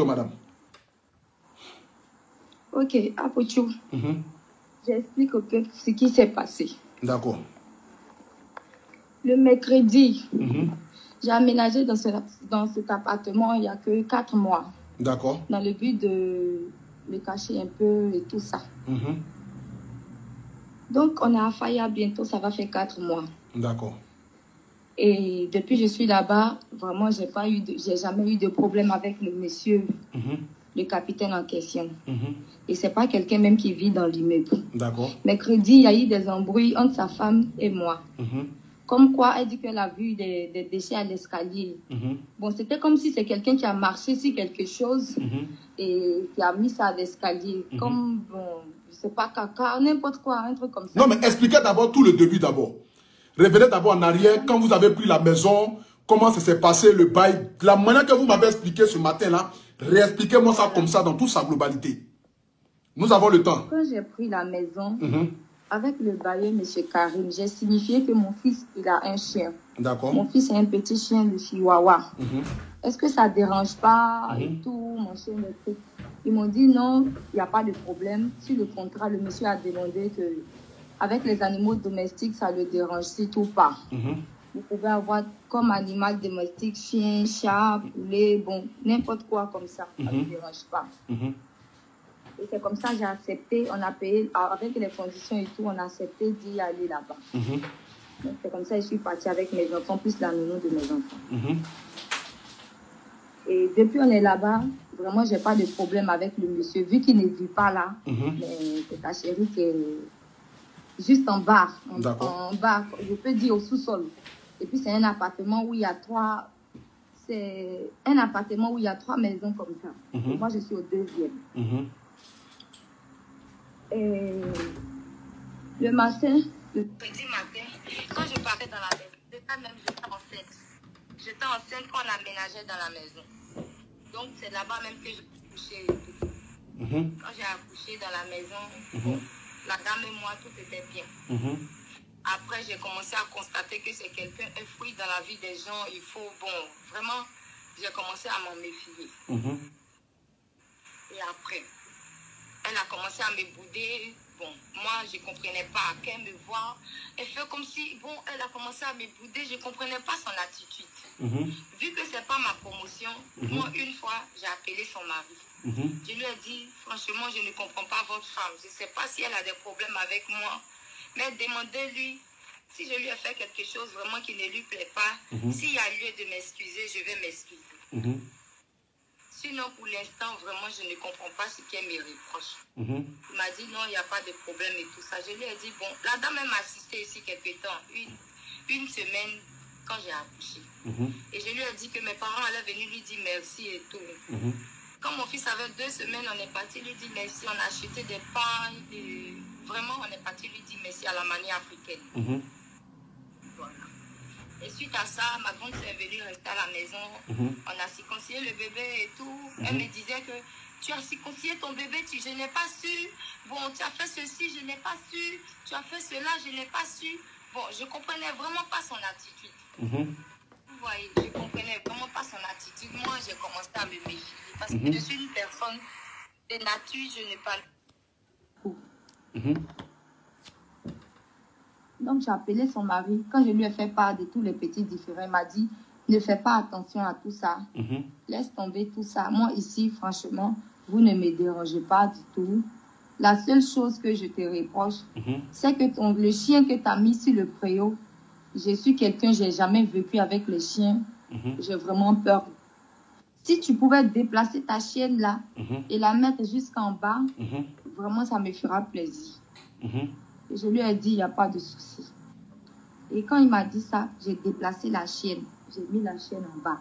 madame. Ok, Apochou. J'explique un peu ce qui s'est passé. D'accord. Le mercredi, j'ai aménagé dans cet appartement il n'y a que 4 mois. D'accord. Dans le but de le cacher un peu et tout ça. Donc, on a failli bientôt, ça va faire 4 mois. D'accord. Et depuis que je suis là-bas, vraiment, j'ai jamais eu de problème avec le monsieur, le capitaine en question. Et c'est pas quelqu'un même qui vit dans l'immeuble. D'accord. Mercredi, il y a eu des embrouilles entre sa femme et moi. Comme quoi, elle dit qu'elle a vu des déchets à l'escalier. Bon, c'était comme si c'est quelqu'un qui a marché sur quelque chose et qui a mis ça à l'escalier. Comme, bon, je sais pas, caca, n'importe quoi, un truc comme ça. Non, mais expliquez d'abord tout le début d'abord. Revenez d'abord en arrière, quand vous avez pris la maison, comment ça s'est passé, le bail. La manière que vous m'avez expliqué ce matin-là, réexpliquez-moi ça comme ça dans toute sa globalité. Nous avons le temps. Quand j'ai pris la maison, avec le bailleur, M. Karim, j'ai signifié que mon fils, il a un chien. D'accord. Mon fils a un petit chien de chihuahua. Est-ce que ça ne dérange pas et tout, mon chien, le truc? Ils m'ont dit non, il n'y a pas de problème. Sur le contrat, le monsieur a demandé que avec les animaux domestiques, ça le dérange surtout pas. Vous pouvez avoir comme animal domestique, chien, chat, poulet, bon, n'importe quoi comme ça. Ça ne dérange pas. Et c'est comme ça que j'ai accepté, on a payé, avec les conditions et tout, on a accepté d'y aller là-bas. Donc c'est comme ça que je suis partie avec mes enfants, plus la nounou de mes enfants. Et depuis on est là-bas, vraiment, j'ai pas de problème avec le monsieur. Vu qu'il ne vit pas là, mais c'est ta chérie qui est juste en bas, en bas, je peux dire au sous-sol. Et puis c'est un appartement où il y a 3... C'est un appartement où il y a 3 maisons comme ça. Et moi, je suis au 2e. Et le matin, le petit matin, quand je partais dans la maison, j'étais enceinte. J'étais enceinte quand on aménageait dans la maison. Donc c'est là-bas même que j'ai accouché. Quand j'ai accouché dans la maison, la dame et moi, tout était bien. Après, j'ai commencé à constater que c'est quelqu'un, un fruit dans la vie des gens. Il faut, bon, vraiment, j'ai commencé à m'en méfier. Et après, elle a commencé à me bouder. Bon, moi, je ne comprenais pas. Qu'elle me voit, elle fait comme si, bon, elle a commencé à me bouder. Je ne comprenais pas son attitude. Vu que ce n'est pas ma promotion, moi, une fois, j'ai appelé son mari. Je lui ai dit, franchement, je ne comprends pas votre femme. Je ne sais pas si elle a des problèmes avec moi. Mais demandez-lui, si je lui ai fait quelque chose vraiment qui ne lui plaît pas, s'il y a lieu de m'excuser, je vais m'excuser. Sinon, pour l'instant, vraiment, je ne comprends pas ce qu'elle me reproche. Il m'a dit non, il n'y a pas de problème et tout ça. Je lui ai dit, bon, la dame m'a assisté ici quelque temps, une semaine, quand j'ai accouché. Et je lui ai dit que mes parents allaient venir lui dire merci et tout. Quand mon fils avait 2 semaines, on est parti lui dire merci. On a acheté des pains, vraiment, on est parti lui dire merci à la manière africaine. Voilà. Et suite à ça, ma grande sœur est venue rester à la maison. On a circoncisé le bébé et tout. Elle me disait que tu as circoncisé ton bébé, je n'ai pas su. Bon, tu as fait ceci, je n'ai pas su. Tu as fait cela, je n'ai pas su. Bon, je ne comprenais vraiment pas son attitude. Vous voyez, je ne comprenais vraiment pas son attitude. Moi, j'ai commencé à me méfier. Parce que je suis une personne de nature, je n'ai pas... Donc, j'ai appelé son mari. Quand je lui ai fait part de tous les petits différends, il m'a dit, ne fais pas attention à tout ça. Laisse tomber tout ça. Moi, ici, franchement, vous ne me dérangez pas du tout. La seule chose que je te reproche, c'est que le chien que tu as mis sur le préau, je suis quelqu'un, je n'ai jamais vécu avec les chiens. J'ai vraiment peur. Si tu pouvais déplacer ta chienne là et la mettre jusqu'en bas, vraiment, ça me fera plaisir. Et je lui ai dit, il n'y a pas de souci. Et quand il m'a dit ça, j'ai déplacé la chienne. J'ai mis la chienne en bas.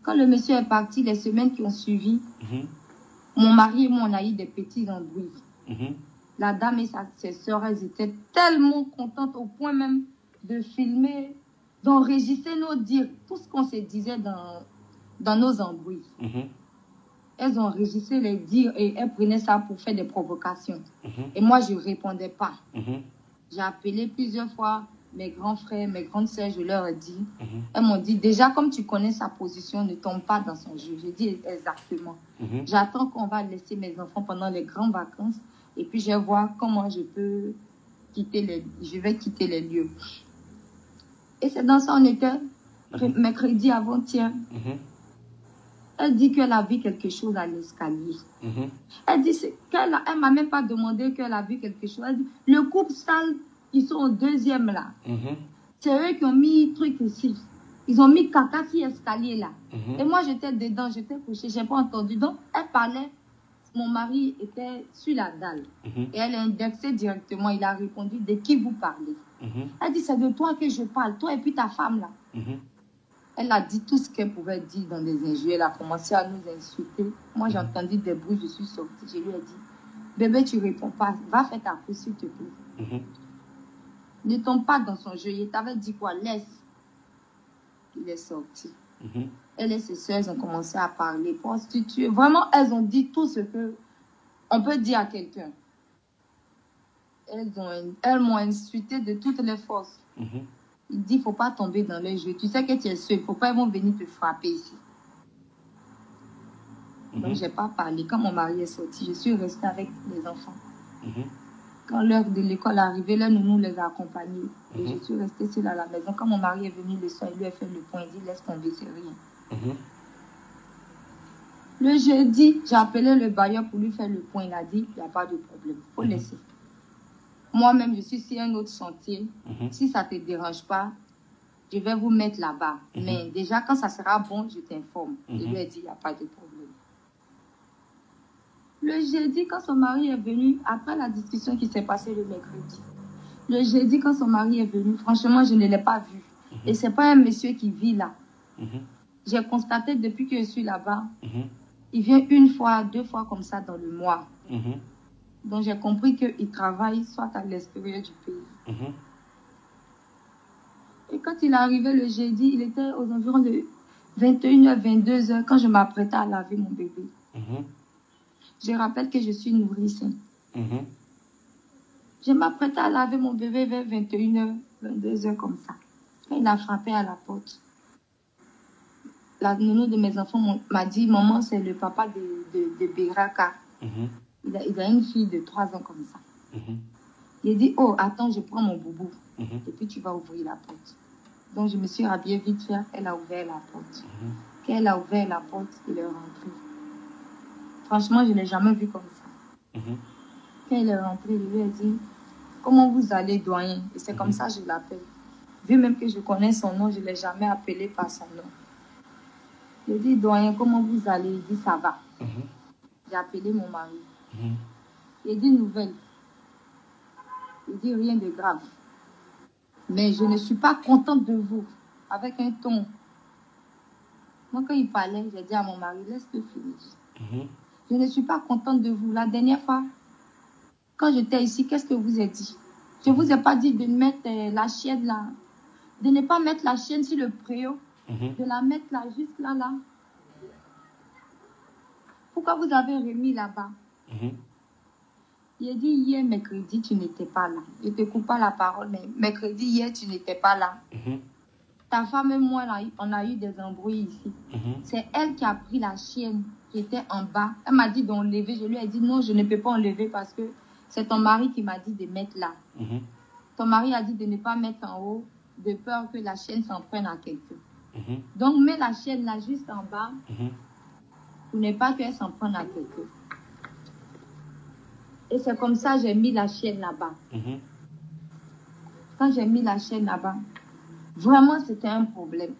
Quand le monsieur est parti, les semaines qui ont suivi, mon mari et moi, on a eu des petits embrouilles. La dame et ses sœurs, elles étaient tellement contentes au point même de filmer, d'enregistrer nos dires, tout ce qu'on se disait dans nos embrouilles. Elles ont enregistré les dires et elles prenaient ça pour faire des provocations. Et moi, je ne répondais pas. J'ai appelé plusieurs fois mes grands frères, mes grandes sœurs, je leur ai dit. Elles m'ont dit, déjà, comme tu connais sa position, ne tombe pas dans son jeu. J'ai dit exactement. J'attends qu'on va laisser mes enfants pendant les grandes vacances et puis je vais voir comment je peux quitter les lieux. Et c'est dans ça, on était mercredi avant-hier. Elle dit qu'elle a vu quelque chose à l'escalier. Elle dit qu'elle m'a même pas demandé qu'elle a vu quelque chose. Elle dit, le couple sale, ils sont au deuxième là. C'est eux qui ont mis truc ici. Ils ont mis caca sur l'escalier là. Et moi, j'étais dedans, j'étais couchée, j'ai pas entendu. Donc, elle parlait. Mon mari était sur la dalle. Et elle a indexé directement. Il a répondu, de qui vous parlez? Elle dit, c'est de toi que je parle, toi et puis ta femme là. Elle a dit tout ce qu'elle pouvait dire dans des injures. Elle a commencé à nous insulter. Moi, j'ai entendu des bruits, je suis sortie. Je lui ai dit, bébé, tu réponds pas. Va faire ta course, s'il te plaît. Ne tombe pas dans son jeu. Il t'avait dit quoi? Laisse. Il est sorti. Elle et ses soeurs ont commencé à parler, prostituées. Vraiment, elles ont dit tout ce que on peut dire à quelqu'un. Elles m'ont insulté de toutes les forces. Il dit, il ne faut pas tomber dans les jeux. Tu sais que tu es seul. Il ne faut pas, ils vont venir te frapper ici. Donc, je n'ai pas parlé. Quand mon mari est sorti, je suis restée avec les enfants. Quand l'heure de l'école est arrivée, là, nous les a accompagnés. Et je suis restée seule à la maison. Quand mon mari est venu le soir, il lui a fait le point. Il dit, laisse tomber, c'est rien. Le jeudi, j'ai appelé le bailleur pour lui faire le point. Il a dit, il n'y a pas de problème. Il faut laisser. Moi-même, je suis sur un autre chantier. Si ça ne te dérange pas, je vais vous mettre là-bas. Mais déjà, quand ça sera bon, je t'informe. Il lui a dit, il n'y a pas de problème. Le jeudi, quand son mari est venu, après la discussion qui s'est passée le mercredi, le jeudi, quand son mari est venu, franchement, je ne l'ai pas vu. Et ce n'est pas un monsieur qui vit là. J'ai constaté depuis que je suis là-bas, il vient une fois, 2 fois comme ça dans le mois. Donc, j'ai compris qu'il travaille soit à l'extérieur du pays. Et quand il est arrivé le jeudi, il était aux environs de 21h, 22h, quand je m'apprêtais à laver mon bébé. Je rappelle que je suis nourrice. Je m'apprêtais à laver mon bébé vers 21h, 22h comme ça. Quand il a frappé à la porte, la nounou de mes enfants m'a dit, maman, c'est le papa de Beraka. Il a une fille de 3 ans comme ça. Il a dit, oh, attends, je prends mon boubou. Et puis tu vas ouvrir la porte. Donc je me suis habillée vite fait. Elle a ouvert la porte. Quand elle a ouvert la porte, il est rentré. Franchement, je ne l'ai jamais vu comme ça. Quand il est rentré, il lui a dit, comment vous allez, doyen? Et c'est comme ça que je l'appelle. Vu même que je connais son nom, je ne l'ai jamais appelé par son nom. Il dit, doyen, comment vous allez? Il dit, ça va. J'ai appelé mon mari. Il dit, nouvelle. Il dit, rien de grave. Mais je ne suis pas contente de vous. Avec un ton. Moi, quand il parlait, j'ai dit à mon mari, laisse-le finir. Je ne suis pas contente de vous. La dernière fois, quand j'étais ici, qu'est-ce que je vous ai dit? Je ne vous ai pas dit de mettre la chienne là. De ne pas mettre la chienne sur le préau. De la mettre là, juste là, là. Pourquoi vous avez remis là-bas? Il a dit, hier, mercredi, tu n'étais pas là. Je ne te coupe pas la parole, mais mercredi, hier, tu n'étais pas là. Ta femme et moi, là, on a eu des embrouilles ici. C'est elle qui a pris la chienne qui était en bas. Elle m'a dit d'enlever. Je lui ai dit, non, je ne peux pas enlever parce que c'est ton mari qui m'a dit de mettre là. Ton mari a dit de ne pas mettre en haut, de peur que la chienne s'en prenne à quelqu'un. Donc, mets la chienne là, juste en bas, pour ne pas qu'elle s'en prenne à quelqu'un. Et c'est comme ça que j'ai mis la chienne là-bas. Quand j'ai mis la chienne là-bas, vraiment, c'était un problème.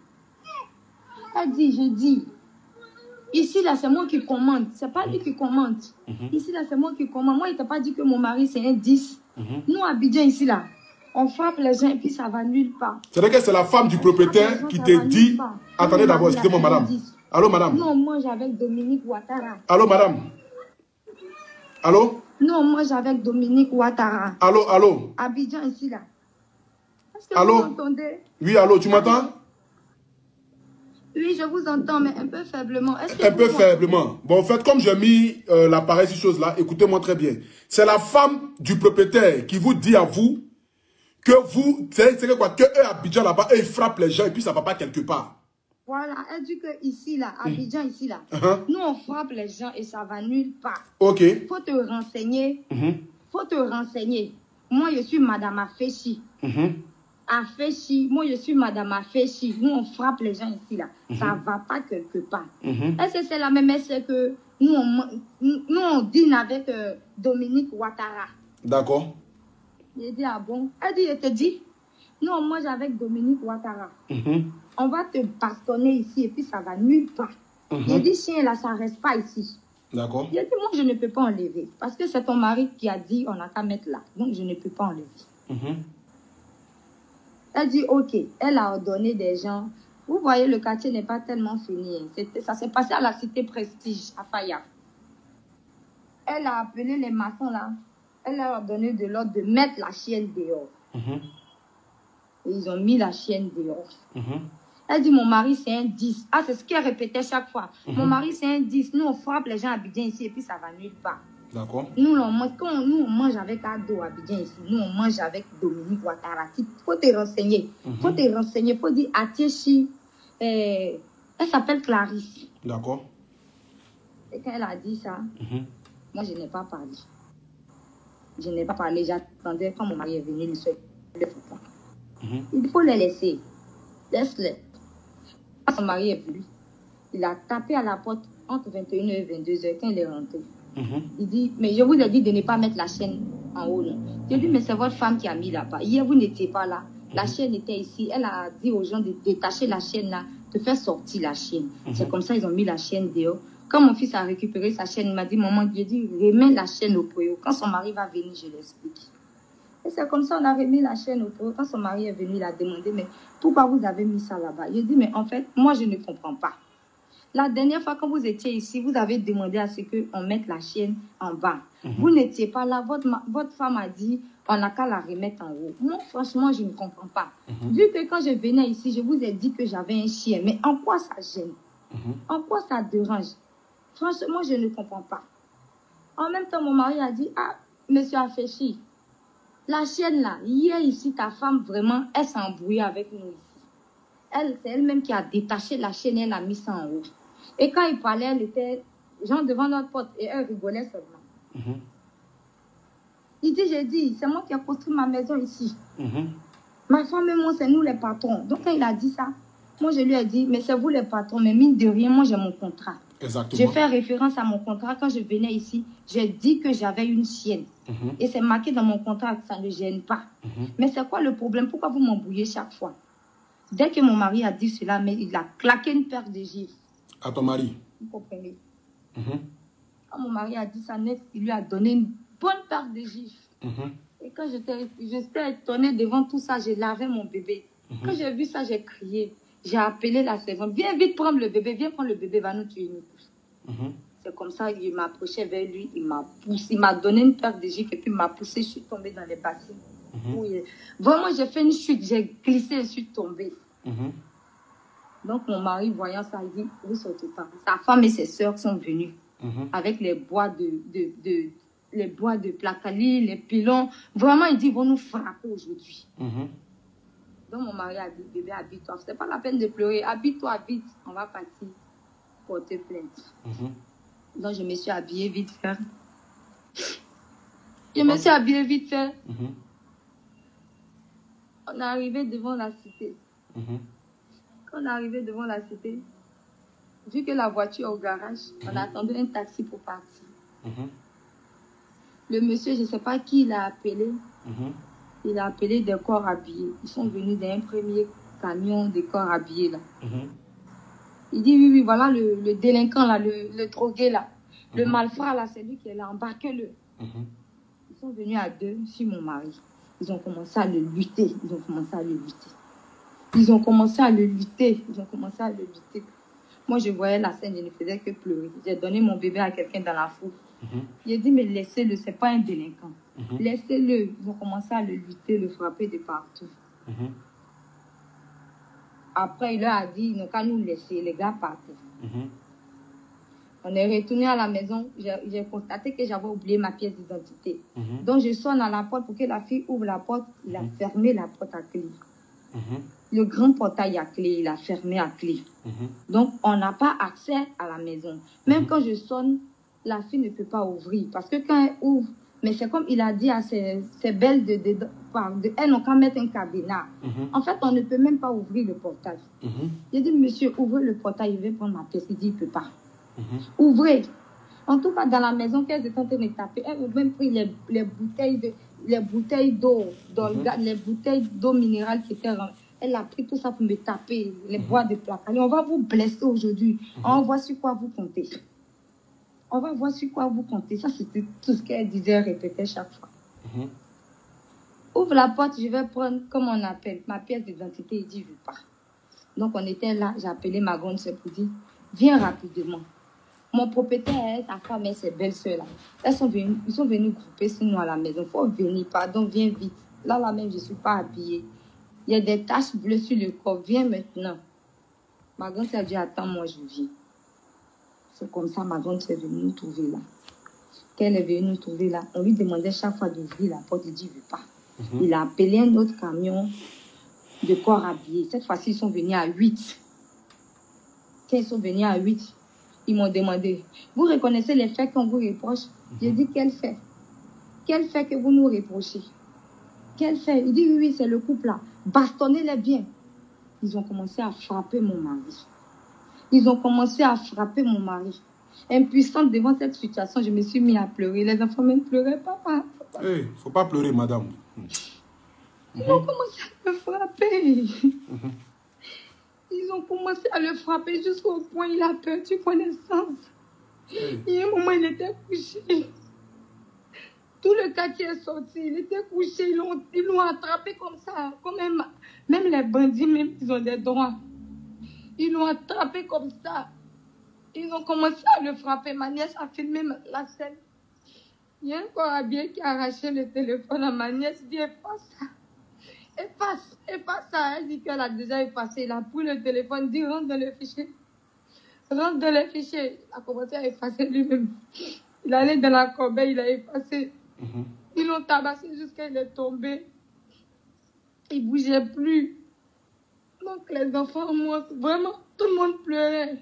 Elle dit, je dis, ici, là, c'est moi qui commande. C'est pas lui qui commande. Ici, là, c'est moi qui commande. Moi, il t'a pas dit que mon mari, c'est un 10. Nous, à Abidjan, ici, là, on frappe les gens et puis ça va nulle part. C'est-à-dire que c'est la femme du propriétaire qui te dit... Attendez d'abord, excusez-moi, madame. Allô, madame? Non, moi, j'avais Dominique Ouattara. Allô, madame? Allô? Non, moi, j'avais Dominique Ouattara. Allô, allô? Abidjan, ici, là. Est-ce que allô? vous m'entendez? Oui, allô, tu m'entends? Oui, je vous entends, mais un peu faiblement. Un peu faiblement. Bon, en fait, comme j'ai mis l'appareil sur ces choses-là, écoutez-moi très bien. C'est la femme du propriétaire qui vous dit à vous Que vous, c'est que quoi, que eux, Abidjan là-bas, eux, ils frappent les gens et puis ça va pas quelque part. Voilà, elle dit que ici, là, Abidjan, ici, là, nous, on frappe les gens et ça va nulle part. Ok. Faut te renseigner. Faut te renseigner. Moi, je suis Madame Afeshi. Afeshi, moi, je suis Madame Afeshi. Nous, on frappe les gens ici, là. Ça va pas quelque part. Est-ce que c'est la même chose que nous, on dîne avec Dominique Ouattara? D'accord. J'ai dit, ah bon? Elle dit, je te dis, nous, on mange avec Dominique Ouattara. On va te bastonner ici et puis ça va nulle part. J'ai dit, chien, là, ça reste pas ici. D'accord. J'ai dit, moi, je ne peux pas enlever. Parce que c'est ton mari qui a dit, on n'a qu'à mettre là. Donc, je ne peux pas enlever. Elle dit, ok. Elle a ordonné des gens. Vous voyez, le quartier n'est pas tellement fini. Ça s'est passé à la cité Prestige, à Faya. Elle a appelé les maçons, là. Elle a ordonné de l'ordre de mettre la chienne dehors. Et ils ont mis la chienne dehors. Elle dit, mon mari, c'est un 10. Ah, c'est ce qu'elle répétait chaque fois. Mon mari, c'est un 10. Nous, on frappe les gens à Abidjan ici et puis ça va nulle part. D'accord. Nous, on mange avec Ado à Abidjan ici. Nous, on mange avec Dominique Ouattara. Il faut te renseigner. Faut te renseigner. Faut dire Atiechi. Elle s'appelle Clarisse. D'accord. Et quand elle a dit ça, moi, je n'ai pas parlé. Je n'ai pas parlé. J'attendais quand mon mari est venu, il se il faut les laisser. Laisse-les. Quand son mari est venu, il a tapé à la porte entre 21h et 22h quand il est rentré. Il dit, mais je vous ai dit de ne pas mettre la chaîne en haut. J'ai dit, mais c'est votre femme qui a mis là-bas. Hier, vous n'étiez pas là. La chaîne était ici. Elle a dit aux gens de détacher la chaîne là, de faire sortir la chaîne. C'est comme ça ils ont mis la chaîne dehors. Quand mon fils a récupéré sa chaîne, il m'a dit, maman, j'ai dit, remets la chaîne au poyo. Quand son mari va venir, je l'explique. Et c'est comme ça, on a remis la chaîne au poyo. Quand son mari est venu, il a demandé, mais pourquoi vous avez mis ça là-bas? J'ai dit, mais en fait, moi, je ne comprends pas. La dernière fois, quand vous étiez ici, vous avez demandé à ce qu'on mette la chienne en bas. Vous n'étiez pas là. Votre femme a dit, on n'a qu'à la remettre en haut. Moi, franchement, je ne comprends pas. Vu que quand je venais ici, je vous ai dit que j'avais un chien. Mais en quoi ça gêne? En quoi ça dérange? Franchement, je ne comprends pas. En même temps, mon mari a dit, ah, monsieur Afeshi, la chienne là, hier ici, ta femme, vraiment, elle s'est embrouillée avec nous ici. C'est elle-même qui a détaché la chaîne, elle a mis ça en haut. Et quand il parlait, elle était genre devant notre porte et elle rigolait seulement. Il dit, j'ai dit, c'est moi qui ai construit ma maison ici. Ma femme et moi, c'est nous les patrons. Donc quand il a dit ça, moi je lui ai dit, mais c'est vous les patrons, mais mine de rien, moi j'ai mon contrat. Exactement. J'ai fait référence à mon contrat. Quand je venais ici, j'ai dit que j'avais une chienne. Et c'est marqué dans mon contrat que ça ne gêne pas. Mais c'est quoi le problème? Pourquoi vous m'embrouillez chaque fois? Dès que mon mari a dit cela, mais il a claqué une paire de gifles. À ton mari? Vous comprenez? Quand mon mari a dit ça net, il lui a donné une bonne paire de gifles. Et quand j'étais étonnée devant tout ça, j'ai lavé mon bébé. Quand j'ai vu ça, j'ai crié. J'ai appelé la servante. Viens vite prendre le bébé. Viens prendre le bébé, va nous tuer. C'est comme ça qu'il m'approchait vers lui. Il m'a poussé. Il m'a donné une paire de gifles et puis il m'a poussé. Je suis tombée dans les bassins. Vraiment, j'ai fait une chute. J'ai glissé et je suis tombée. Donc, mon mari, voyant ça, il dit, vous sortez pas. Sa femme et ses sœurs sont venues avec les bois de placali, les pilons. Vraiment, il dit, ils vont nous frapper aujourd'hui. Donc, mon mari a dit, bébé, habille-toi. C'est pas la peine de pleurer. Habille-toi vite. On va partir porter plainte. Donc, je me suis habillée vite fait. On est arrivé devant la cité. Quand on est arrivé devant la cité, vu que la voiture est au garage, on a attendu un taxi pour partir. Le monsieur, je ne sais pas qui il a appelé. Il a appelé des corps habillés. Ils sont venus d'un premier camion de corps habillés là. Il dit, oui, voilà le délinquant là, le drogué là. Le malfrat là, c'est lui qui est là, embarquez-le. Ils sont venus à deux sur mon mari. Ils ont commencé à le lutter. Ils ont commencé à le lutter. Moi, je voyais la scène, je ne faisais que pleurer. J'ai donné mon bébé à quelqu'un dans la foule. J'ai dit, mais laissez-le, c'est pas un délinquant. Laissez-le. Ils ont commencé à le lutter, le frapper de partout. Après, il leur a dit, ils n'ont qu'à nous laisser. Les gars partaient. On est retourné à la maison. J'ai constaté que j'avais oublié ma pièce d'identité. Donc, je sonne à la porte pour que la fille ouvre la porte. Il a fermé la porte à clé. Le grand portail à clé, il a fermé à clé. Donc, on n'a pas accès à la maison. Même quand je sonne, la fille ne peut pas ouvrir. Parce que quand elle ouvre, mais c'est comme il a dit à ses belles elles n'ont qu'à mettre un cadenas. En fait, on ne peut même pas ouvrir le portail. J'ai dit, monsieur, ouvrez le portail, il veut prendre ma pièce. Il dit, il ne peut pas. Ouvrez. En tout cas, dans la maison qu'elles étaient en train de taper, elles ont même pris les bouteilles d'eau, les bouteilles d'eau minérale qui étaient rentrées. Elle a pris tout ça pour me taper, les bois de placard. On va vous blesser aujourd'hui. On va voir sur quoi vous comptez. On va voir sur quoi vous comptez. Ça, c'était tout ce qu'elle disait, elle répétait chaque fois. Ouvre la porte, je vais prendre, comme on appelle, ma pièce d'identité. Il dit, je ne veux pas. Donc, on était là, j'ai appelé ma grande soeur pour dire, viens rapidement. Mon propriétaire, sa femme et ses belles-sœurs, là, ils sont venus grouper sur nous à la maison. Il faut venir, pardon, viens vite. Là même, je ne suis pas habillée. Il y a des taches bleues sur le corps. Viens maintenant. Ma grande sœur dit, attends, moi, je viens. C'est comme ça, ma grande sœur est venue nous trouver là. Quand elle est venue nous trouver là, on lui demandait chaque fois d'ouvrir la porte. Il dit, je ne veux pas. Il a appelé un autre camion de corps habillés. Cette fois-ci, ils sont venus à 8. Quand ils sont venus à 8, ils m'ont demandé, vous reconnaissez les faits qu'on vous reproche? J'ai dit, quel fait? Quel fait que vous nous reprochez? Quel fait? Il dit, oui, c'est le couple là. Bastonnez-les bien. Ils ont commencé à frapper mon mari. Ils ont commencé à frapper mon mari. Impuissante devant cette situation, je me suis mis à pleurer. Les enfants même pleuraient, papa. Hey, faut pas pleurer, madame. Ils ont commencé à me frapper. Ils ont commencé à le frapper jusqu'au point où il a perdu connaissance. Et à un moment, il était couché. Tout le quartier est sorti. Il était couché. Ils l'ont attrapé comme ça. Comme même les bandits, même, ils ont des droits. Ils l'ont attrapé comme ça. Ils ont commencé à le frapper. Ma nièce a filmé la scène. Il y a un corps habillé qui a arraché le téléphone à ma nièce. Dit, efface ça. Efface ça. Elle dit qu'elle a déjà effacé. Il a pris le téléphone, dit, rentre dans le fichier. Rentre dans le fichier. Il a commencé à effacer lui-même. Il allait dans la corbeille, il a effacé. Ils l'ont tabassé jusqu'à il est tombé. Il ne bougeait plus. Donc les enfants, moi, vraiment, tout le monde pleurait.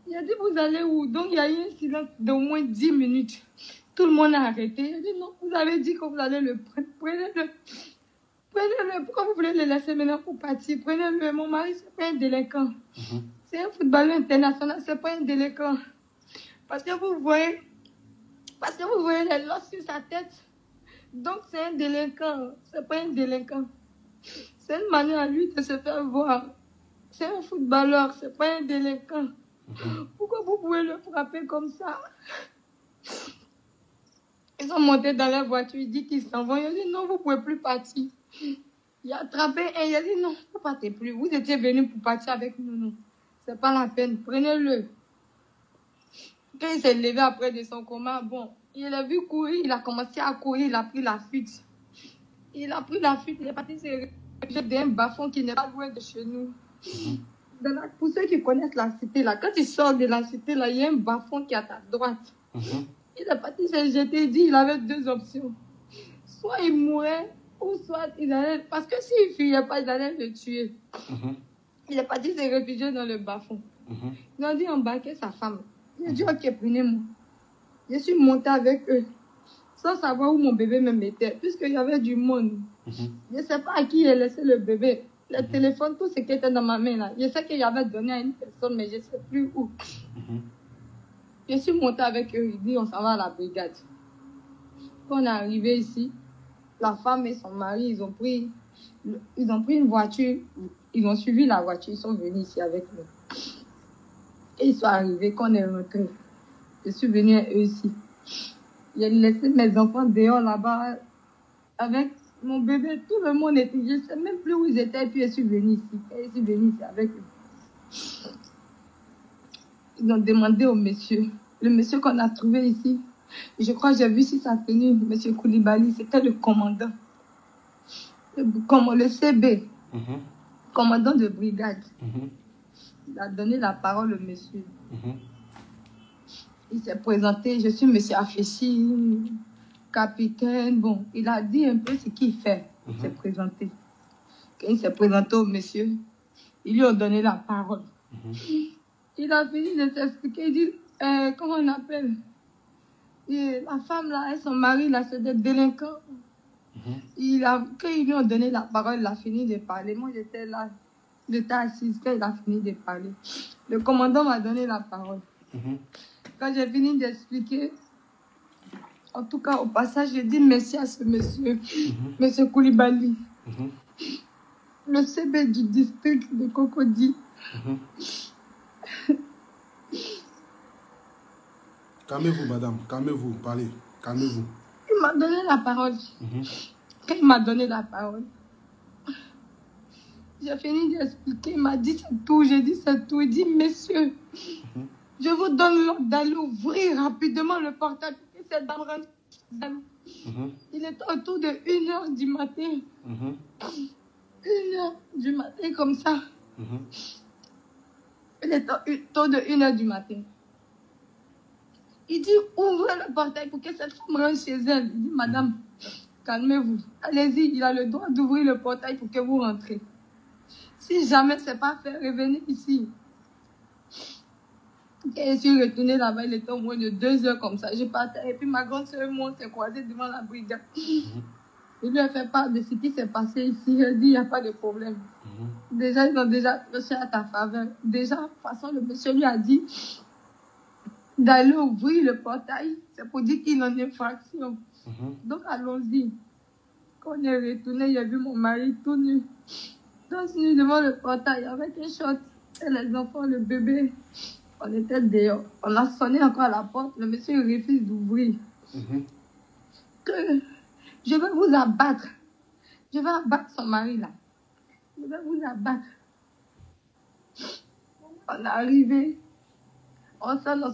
Il a dit, vous allez où? Donc il y a eu un silence d'au moins 10 minutes. Tout le monde a arrêté. Il a dit, non, vous avez dit que vous allez le prendre. Prenez-le. Prenez-le. Pourquoi vous voulez le laisser maintenant pour partir? Prenez-le. Mon mari, ce n'est pas un délinquant. C'est un footballeur international, ce n'est pas un délinquant. Parce que vous voyez les losses sur sa tête. Donc c'est un délinquant. Ce n'est pas un délinquant. C'est une manière à lui de se faire voir. C'est un footballeur, ce n'est pas un délinquant. Pourquoi vous pouvez le frapper comme ça? Ils sont montés dans la voiture, il dit qu'ils s'en vont. Il a dit non, vous ne pouvez plus partir. Il a attrapé un, il a dit non, vous ne partez plus. Vous étiez venus pour partir avec nous. Non. Ce n'est pas la peine, prenez-le. Quand il s'est levé après de son coma, bon, il a vu courir, il a commencé à courir, il a pris la fuite. Il a pris la fuite, il est parti se réfugier d'un bas-fond qui n'est pas loin de chez nous. Pour ceux qui connaissent la cité, là, quand il sort de la cité, là, il y a un bas-fond qui est à ta droite. Il est parti se jeter, il dit il avait 2 options. Soit il mourait, ou soit il allait... Parce que s'il ne fuyait pas, il allait le tuer. Il est parti se réfugier dans le bas-fond. Ils ont dit embarquer sa femme. Il a dit ok, prenez-moi. Je suis montée avec eux, sans savoir où mon bébé me mettait, puisqu'il y avait du monde. Je ne sais pas à qui il a laissé le bébé. Le téléphone, tout ce qui était dans ma main là. Je sais qu'il avait donné à une personne, mais je ne sais plus où. Je suis montée avec eux, ils disent on s'en va à la brigade. Quand on est arrivé ici, la femme et son mari, ils ont pris une voiture, ils ont suivi la voiture, ils sont venus ici avec nous. Et ils sont arrivés, quand on est rentré, je suis venue à eux ici. J'ai laissé mes enfants dehors là-bas avec mon bébé, tout le monde était, je ne sais même plus où ils étaient, puis je suis venue ici. Et je suis venue ici avec eux. Ils ont demandé au monsieur, le monsieur qu'on a trouvé ici, je crois que j'ai vu si sa tenue, monsieur Koulibaly, c'était le commandant, le CB, commandant de brigade. Il a donné la parole au monsieur. Il s'est présenté, je suis monsieur Afeshi, capitaine. Bon, il a dit un peu ce qu'il fait. Il s'est présenté. Quand il s'est présenté au monsieur, ils lui ont donné la parole. Il a fini de s'expliquer. Il dit, comment on appelle? Et la femme là, et son mari là, c'est des délinquants. Quand ils lui ont donné la parole, il a fini de parler. Moi, j'étais là. J'étais assise quand il a fini de parler. Le commandant m'a donné la parole. Quand j'ai fini d'expliquer, en tout cas, au passage, j'ai dit merci à ce monsieur, monsieur Koulibaly, le CB du district de Cocody. Calmez-vous, madame, calmez-vous, parlez, calmez-vous. Il m'a donné la parole. Quand il m'a donné la parole, j'ai fini d'expliquer, il m'a dit c'est tout, j'ai dit c'est tout. Il dit, messieurs, je vous donne l'ordre d'aller ouvrir rapidement le portail. C'est dans il était autour de 1h du matin. 1h du matin, comme ça. Il était autour de 1h du matin. Il dit, ouvrez le portail pour que cette femme rentre chez elle. Il dit, madame, calmez-vous. Allez-y, il a le droit d'ouvrir le portail pour que vous rentrez. Si jamais c'est pas fait, revenez ici. Quand je suis retournée là-bas, il était au moins de 2 heures comme ça. Je partais et puis ma grande soeur et moi, on s'est croisés devant la brigade. Il lui a fait part de ce qui s'est passé ici. Elle dit, il n'y a pas de problème. Déjà, ils ont déjà reçu à ta faveur. Déjà, de toute façon, le monsieur lui a dit d'aller ouvrir le portail. C'est pour dire qu'il en est fraction. Donc, allons-y. Quand on est retourné, j'ai vu mon mari tout nu. Donc, nu devant le portail avec un short. Et les enfants, le bébé. On était dehors. On a sonné encore à la porte. Le monsieur refuse d'ouvrir. Que je vais vous abattre. Je vais abattre son mari là. Je vais vous abattre. On est arrivé. On sonne.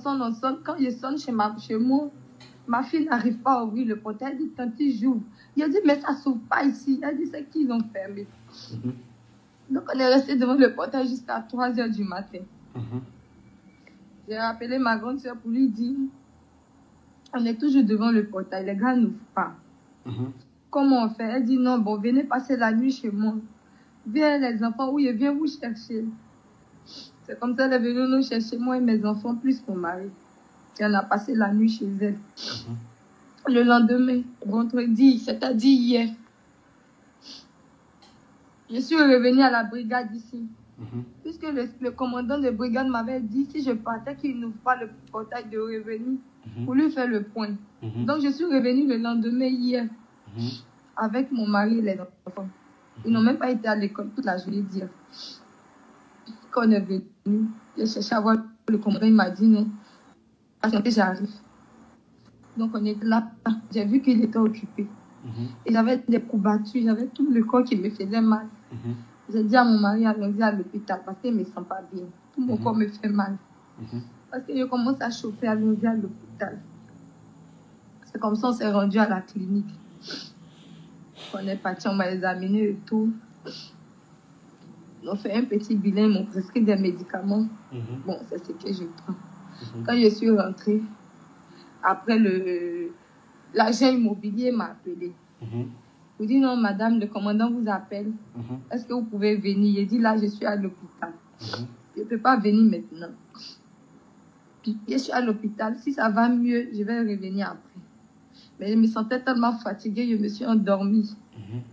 Quand je sonne chez moi, ma fille n'arrive pas à ouvrir le portail. Elle dit, tanti, j'ouvre. Il a dit, mais ça ne s'ouvre pas ici. Elle dit, c'est qu'ils ont fermé. Donc, on est resté devant le portail jusqu'à 3 h du matin. J'ai appelé ma grande soeur pour lui dire, on est toujours devant le portail, les gars n'ouvrent pas. Comment on fait? Elle dit, non, bon, venez passer la nuit chez moi. Viens les enfants, oui, viens vous chercher. C'est comme ça, elle est venue nous chercher, moi et mes enfants, plus mon mari. Et on a passé la nuit chez elle. Le lendemain, vendredi, c'est-à-dire hier, je suis revenue à la brigade ici. Puisque le commandant de brigade m'avait dit, si je partais qu'il n'ouvre pas le portail de revenir, pour lui faire le point. Donc je suis revenue le lendemain hier, avec mon mari et les enfants. Ils n'ont même pas été à l'école toute la journée d'hier. Quand on est venu, j'ai cherché à voir le commandant, il m'a dit, non, j'arrive. Donc on était là, j'ai vu qu'il était occupé. Et j'avais des courbatures, j'avais tout le corps qui me faisait mal. J'ai dit à mon mari, allons-y à l'hôpital, parce qu'il ne me sent pas bien. Tout mon corps me fait mal. Parce que je commence à chauffer, allons-y à l'hôpital. C'est comme ça qu'on s'est rendu à la clinique. On est parti, on m'a examiné et tout. Ils ont fait un petit bilan, ils m'ont prescrit des médicaments. Bon, c'est ce que je prends. Quand je suis rentrée, après l'agent immobilier m'a appelé. Il dit, non, madame, le commandant vous appelle. Est-ce que vous pouvez venir? Il dit, là, je suis à l'hôpital. Je ne peux pas venir maintenant. Puis, je suis à l'hôpital. Si ça va mieux, je vais revenir après. Mais je me sentais tellement fatiguée, je me suis endormie.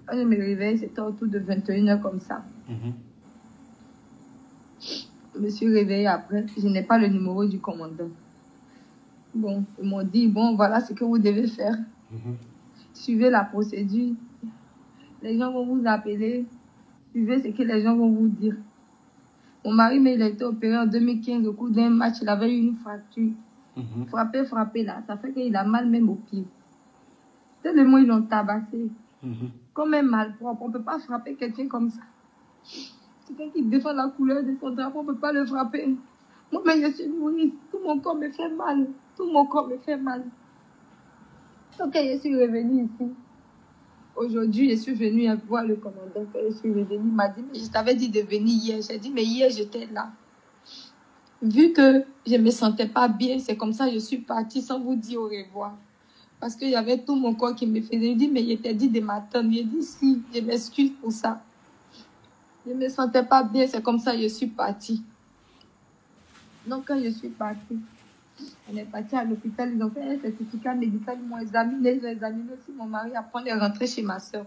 Quand je me réveille, c'était autour de 21 h comme ça. Je me suis réveillée après. Je n'ai pas le numéro du commandant. Bon, ils m'ont dit, bon, voilà ce que vous devez faire. Suivez la procédure. Les gens vont vous appeler. Suivez ce que les gens vont vous dire. Mon mari, mais il a été opéré en 2015 au cours d'un match. Il avait eu une fracture. Frappé là. Ça fait qu'il a mal même au pied. Tellement ils l'ont tabassé. Comme un malpropre. On ne peut pas frapper quelqu'un comme ça. Quelqu'un qui défend la couleur de son drapeau, on ne peut pas le frapper. Moi, mais je suis nourrie. Tout mon corps me fait mal. Tout mon corps me fait mal. Donc, je suis revenue ici. Aujourd'hui, je suis venue voir le commandant. Quand je suis revenue, il m'a dit, mais je t'avais dit de venir hier. J'ai dit, mais hier, j'étais là. vu que je ne me sentais pas bien, c'est comme ça que je suis partie sans vous dire au revoir. Parce qu'il y avait tout mon corps qui me faisait dire, mais il était dit de m'attendre. J'ai dit, si, je m'excuse pour ça. Je ne me sentais pas bien, c'est comme ça que je suis partie. Donc, quand je suis partie, on est parti à l'hôpital, ils ont fait un certificat médical, ils m'ont examiné aussi mon mari après de rentrer chez ma soeur.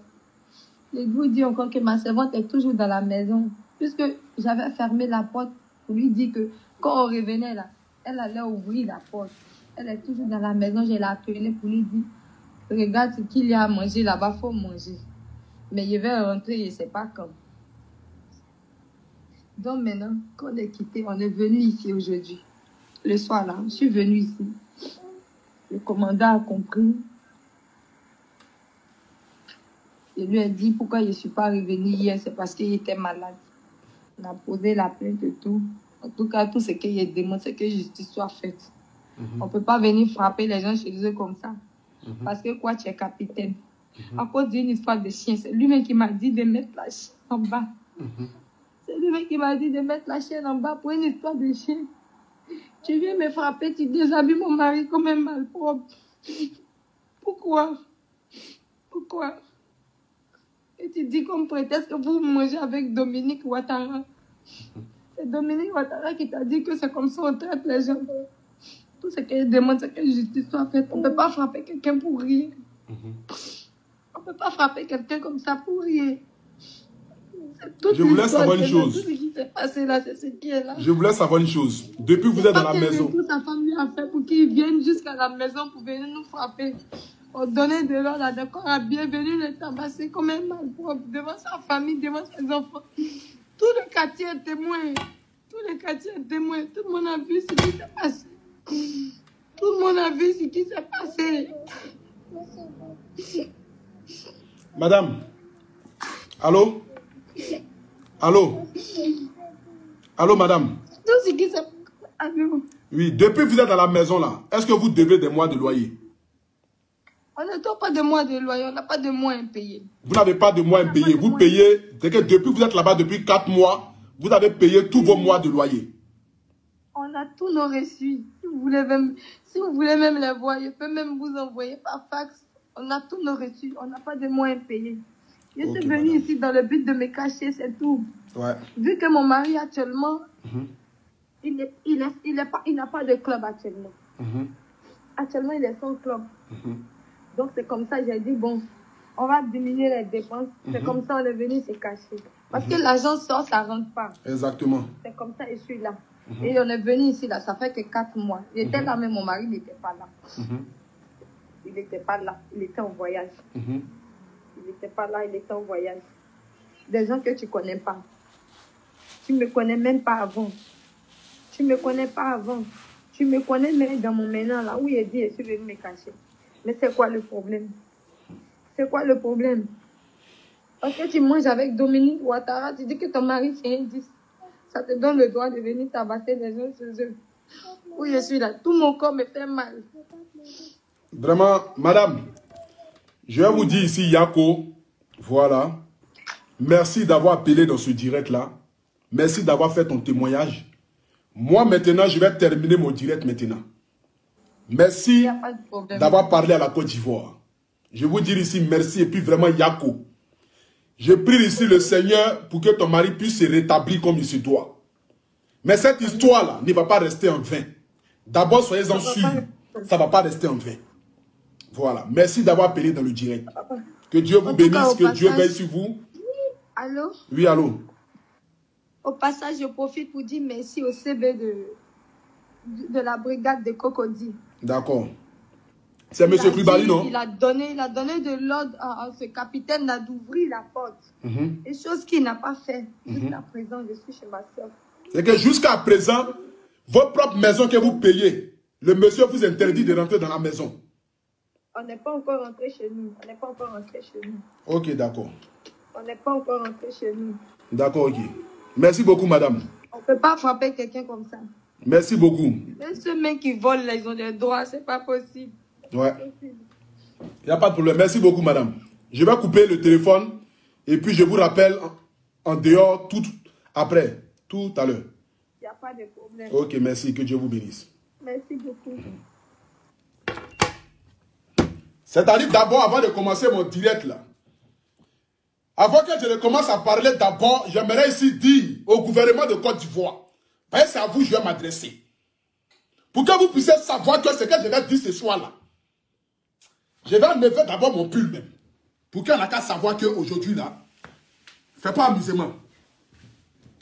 Je vous dis encore que ma servante est toujours dans la maison, puisque j'avais fermé la porte pour lui dire que quand on revenait là, elle allait ouvrir la porte. Elle est toujours dans la maison, je l'ai appelée pour lui dire, regarde ce qu'il y a à manger là-bas, il faut manger. Mais je vais rentrer, je ne sais pas quand. Donc maintenant, quand on est quitté, on est venu ici aujourd'hui. Le soir là, je suis venue ici. Le commandant a compris. Je lui ai dit pourquoi je ne suis pas revenue hier, c'est parce qu'il était malade. On a posé la plainte et tout. En tout cas, tout ce qu'il demande, c'est que justice soit faite. On ne peut pas venir frapper les gens chez eux comme ça. Parce que quoi, tu es capitaine. À cause d'une histoire de chien, c'est lui-même qui m'a dit de mettre la chienne en bas. C'est lui-même qui m'a dit de mettre la chienne en bas pour une histoire de chien. Tu viens me frapper, tu déshabilles mon mari comme un malpropre. Pourquoi? Pourquoi? Et tu dis comme prétexte que vous mangez avec Dominique Ouattara. C'est Dominique Ouattara qui t'a dit que c'est comme ça on traite les gens. Tout ce qu'elle demande, c'est que justice soit faite. On ne peut pas frapper quelqu'un pour rien. On ne peut pas frapper quelqu'un comme ça pour rien. Je vous laisse savoir une chose. Tout ce qui s'est passé là, c'est ce qui est là. Je vous laisse savoir une chose. Depuis que vous êtes dans la maison. Tout sa famille a fait pour qu'ils viennent jusqu'à la maison pour venir nous frapper. On donnait de l'ordre, d'accord, à bienvenue le tabasser comme un malpropre devant sa famille, devant ses enfants. Tout le quartier est témoin. Tout le quartier est témoin. Tout le monde a vu ce qui s'est passé. Tout le monde a vu ce qui s'est passé. Madame. Allô? Allô? Allô, madame? Tout ce qui s'est passé. Oui, depuis que vous êtes dans la maison là, est-ce que vous devez des mois de loyer? On ne doit pas de mois de loyer, on n'a pas de mois impayés. Vous n'avez pas de mois impayés. Vous payez, c'est que depuis que vous êtes là-bas depuis 4 mois, vous avez payé tous vos mois de loyer. On a tous nos reçus. Si vous voulez même les voir, je peux même vous envoyer par fax. On a tous nos reçus, on n'a pas de mois impayés. Je suis venue ici dans le but de me cacher, c'est tout. Ouais. Vu que mon mari actuellement, il n'a pas de club actuellement. Actuellement, il est sans club. Donc, c'est comme ça, j'ai dit, bon, on va diminuer les dépenses. C'est comme ça, on est venu se cacher. Parce que l'argent sort, ça ne rentre pas. Exactement. C'est comme ça, je suis là. Et on est venu ici, là, ça fait que 4 mois. J'étais là, mais mon mari n'était pas là. Il n'était pas là, il était en voyage. Il n'était pas là, il était en voyage. Des gens que tu ne connais pas. Tu ne me connais même pas avant. Tu ne me connais pas avant. Tu me connais même dans mon maintenant, là, où il dit, je suis venu me cacher. Mais c'est quoi le problème? C'est quoi le problème? Parce que tu manges avec Dominique Ouattara, tu dis que ton mari c'est un 10. Ça te donne le droit de venir tabasser des gens chez eux. Où je suis là, tout mon corps me fait mal. Vraiment, madame, je vais vous dire ici, Yako, voilà. Merci d'avoir appelé dans ce direct-là. Merci d'avoir fait ton témoignage. Moi, maintenant, je vais terminer mon direct maintenant. Merci d'avoir parlé à la Côte d'Ivoire. Je vous dis ici merci et puis vraiment Yako. Je prie ici le Seigneur pour que ton mari puisse se rétablir comme il se doit. Mais cette histoire-là ne va pas rester en vain. D'abord, soyez-en sûrs, ça ne va pas rester en vain. Voilà. Merci d'avoir appelé dans le direct. Que Dieu vous bénisse, que Dieu veille sur vous. Allô? Oui, allô? Au passage, je profite pour dire merci au CB de la brigade de Cocody. D'accord. C'est M. Kribali, non? Il a donné de l'ordre à ce capitaine d'ouvrir la porte. Une chose qu'il n'a pas fait. Jusqu'à présent, je suis chez ma soeur. C'est que jusqu'à présent, votre propre maison que vous payez, le monsieur vous interdit de rentrer dans la maison. On n'est pas encore rentré chez nous. On n'est pas encore rentré chez nous. Ok, d'accord. On n'est pas encore rentré chez nous. D'accord, ok. Merci beaucoup, madame. On ne peut pas frapper quelqu'un comme ça. Merci beaucoup. Même ceux mêmes qui volent, ils ont des droits, c'est pas possible. Ouais. Il n'y a pas de problème. Merci beaucoup, madame. Je vais couper le téléphone et puis je vous rappelle en dehors tout après, tout à l'heure. Il n'y a a pas de problème. Ok, merci. Que Dieu vous bénisse. Merci beaucoup. C'est-à-dire d'abord, avant de commencer mon direct là, avant que je ne commence à parler d'abord, j'aimerais ici dire au gouvernement de Côte d'Ivoire, c'est à vous que je vais m'adresser. Pour que vous puissiez savoir que ce que je vais dire ce soir-là, je vais enlever d'abord mon pull même. Pour qu'on n'a qu'à savoir qu'aujourd'hui là, c'est pas amusement.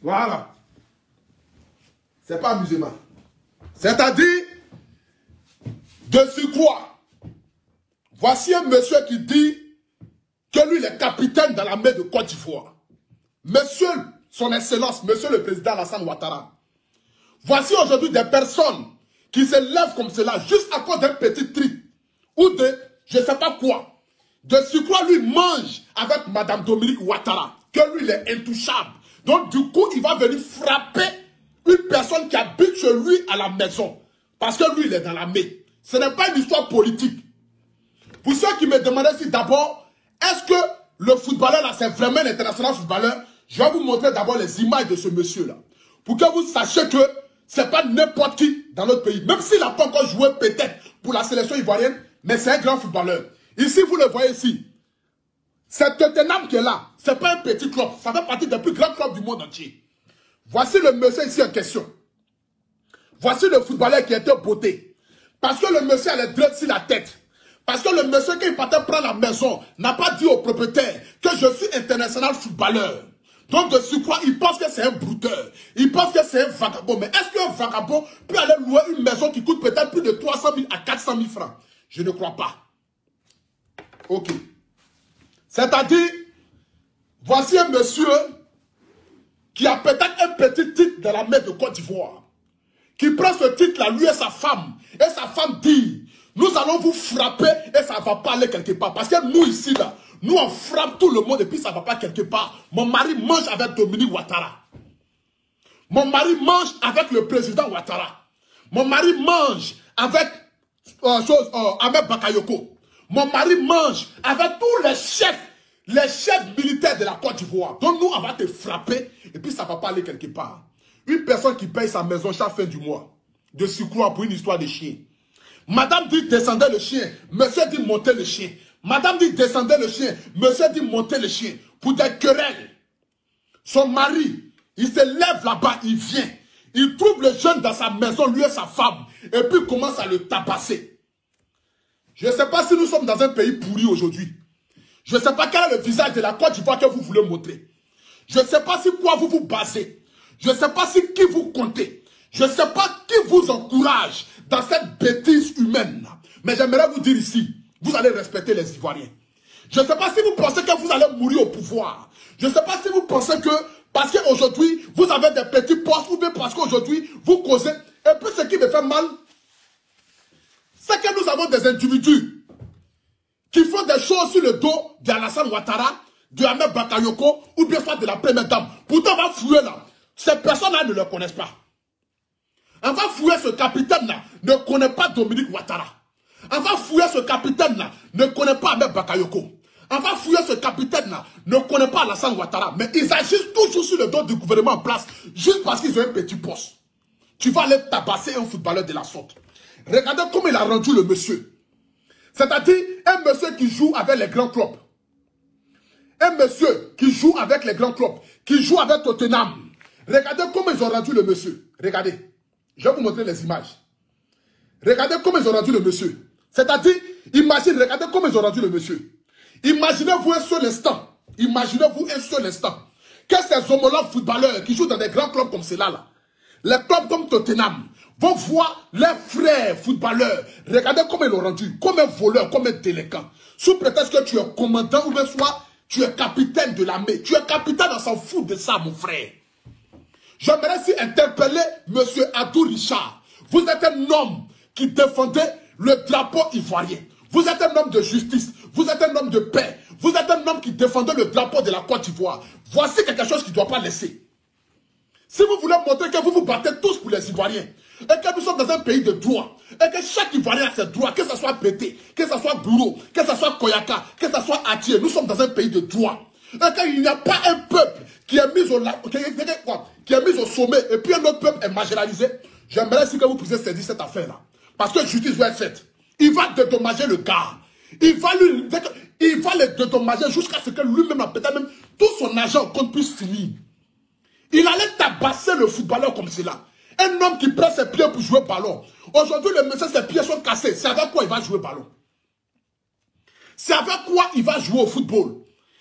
Voilà. C'est pas amusement. C'est-à-dire, de surcroît, voici un monsieur qui dit que lui, il est capitaine dans l'armée de Côte d'Ivoire. Monsieur, son excellence, monsieur le président Alassane Ouattara. Voici aujourd'hui des personnes qui se lèvent comme cela, juste à cause d'un petit truc, ou de, je ne sais pas quoi. De surcroît, lui mange avec Madame Dominique Ouattara, que lui, il est intouchable. Donc, du coup, il va venir frapper une personne qui habite chez lui à la maison. Parce que lui, il est dans l'armée. Ce n'est pas une histoire politique. Pour ceux qui me demandaient si d'abord, est-ce que le footballeur là, c'est vraiment un international footballeur? Je vais vous montrer d'abord les images de ce monsieur-là. Pour que vous sachiez que ce n'est pas n'importe qui dans notre pays. Même s'il n'a pas encore joué peut-être pour la sélection ivoirienne, mais c'est un grand footballeur. Ici, vous le voyez ici. C'est Tottenham qui est là. Ce n'est pas un petit club. Ça fait partie des plus grands clubs du monde entier. Voici le monsieur ici en question. Voici le footballeur qui était beauté. Parce que le monsieur a les dreads sur la tête. Parce que le monsieur qui partait prendre la maison n'a pas dit au propriétaire que je suis international footballeur. Donc de surcroît, il pense que c'est un brouteur. Il pense que c'est un vagabond. Mais est-ce qu'un vagabond peut aller louer une maison qui coûte peut-être plus de 300 000 à 400 000 francs? Je ne crois pas. Ok. C'est-à-dire, voici un monsieur qui a peut-être un petit titre de la mer de Côte d'Ivoire. Qui prend ce titre-là, lui et sa femme. Et sa femme dit, nous allons vous frapper et ça ne va pas aller quelque part. Parce que nous ici, là, nous on frappe tout le monde et puis ça ne va pas quelque part. Mon mari mange avec Dominique Ouattara. Mon mari mange avec le président Ouattara. Mon mari mange avec Ahmed Bakayoko. Mon mari mange avec tous les chefs militaires de la Côte d'Ivoire. Donc nous, on va te frapper et puis ça ne va pas aller quelque part. Une personne qui paye sa maison chaque fin du mois, de surcroît pour une histoire de chien. Madame dit descendez le chien, monsieur dit montez le chien. Madame dit descendez le chien, monsieur dit montez le chien. Pour des querelles. Son mari, il se lève là-bas, il vient. Il trouve le jeune dans sa maison, lui et sa femme. Et puis il commence à le tabasser. Je ne sais pas si nous sommes dans un pays pourri aujourd'hui. Je ne sais pas quel est le visage de la Côte d'Ivoire que vous voulez montrer. Je ne sais pas si quoi vous vous basez. Je ne sais pas si qui vous comptez. Je ne sais pas qui vous encourage dans cette bêtise humaine. Mais j'aimerais vous dire ici, vous allez respecter les Ivoiriens. Je ne sais pas si vous pensez que vous allez mourir au pouvoir. Je ne sais pas si vous pensez que parce qu'aujourd'hui, vous avez des petits postes ou bien parce qu'aujourd'hui, vous causez. Et puis ce qui me fait mal, c'est que nous avons des individus qui font des choses sur le dos d'Alassane Ouattara, de Ahmed Bakayoko ou bien soit de la première dame. Pourtant, on va fouiller là. Ces personnes-là ne le connaissent pas. On va fouiller ce capitaine-là, ne connaît pas Dominique Ouattara. On va fouiller ce capitaine-là, ne connaît pas Ahmed Bakayoko. On va fouiller ce capitaine-là, ne connaît pas Alassane Ouattara. Mais ils agissent toujours sur le dos du gouvernement en place, juste parce qu'ils ont un petit poste. Tu vas aller tabasser un footballeur de la sorte. Regardez comment il a rendu le monsieur. C'est-à-dire un monsieur qui joue avec les grands clubs. Un monsieur qui joue avec les grands clubs, qui joue avec Tottenham. Regardez comment ils ont rendu le monsieur. Regardez. Je vais vous montrer les images. Regardez comment ils ont rendu le monsieur. C'est-à-dire, imaginez, regardez comment ils ont rendu le monsieur. Imaginez-vous un seul instant. Imaginez-vous un seul instant. Que ces homologues footballeurs qui jouent dans des grands clubs comme ceux-là, là, les clubs comme Tottenham, vont voir leurs frères footballeurs. Regardez comment ils l'ont rendu. Comme un voleur, comme un délinquant. Sous prétexte que tu es commandant ou bien soit tu es capitaine de l'armée. Tu es capitaine, on s'en fout de ça, mon frère. J'aimerais aussi interpeller M. Abdou Richard. Vous êtes un homme qui défendait le drapeau ivoirien. Vous êtes un homme de justice. Vous êtes un homme de paix. Vous êtes un homme qui défendait le drapeau de la Côte d'Ivoire. Voici quelque chose qu'il ne doit pas laisser. Si vous voulez montrer que vous vous battez tous pour les Ivoiriens, et que nous sommes dans un pays de droit, et que chaque Ivoirien a ses droits, que ce soit Bété, que ce soit Gouro, que ce soit Koyaka, que ce soit Atié, nous sommes dans un pays de droit. Et qu'il n'y a pas un peuple qui est mis qui est mise au sommet, et puis un autre peuple est marginalisé, j'aimerais si que vous puissiez saisir cette affaire-là. Parce que justice va être faite. Il va dédommager le gars. Il va le dédommager jusqu'à ce que lui-même, peut-être même, tout son argent compte puisse finir. Il allait tabasser le footballeur comme cela. Un homme qui prend ses pieds pour jouer au ballon. Aujourd'hui, le monsieur, ses pieds sont cassés. C'est avec quoi il va jouer au ballon? C'est avec quoi il va jouer au football?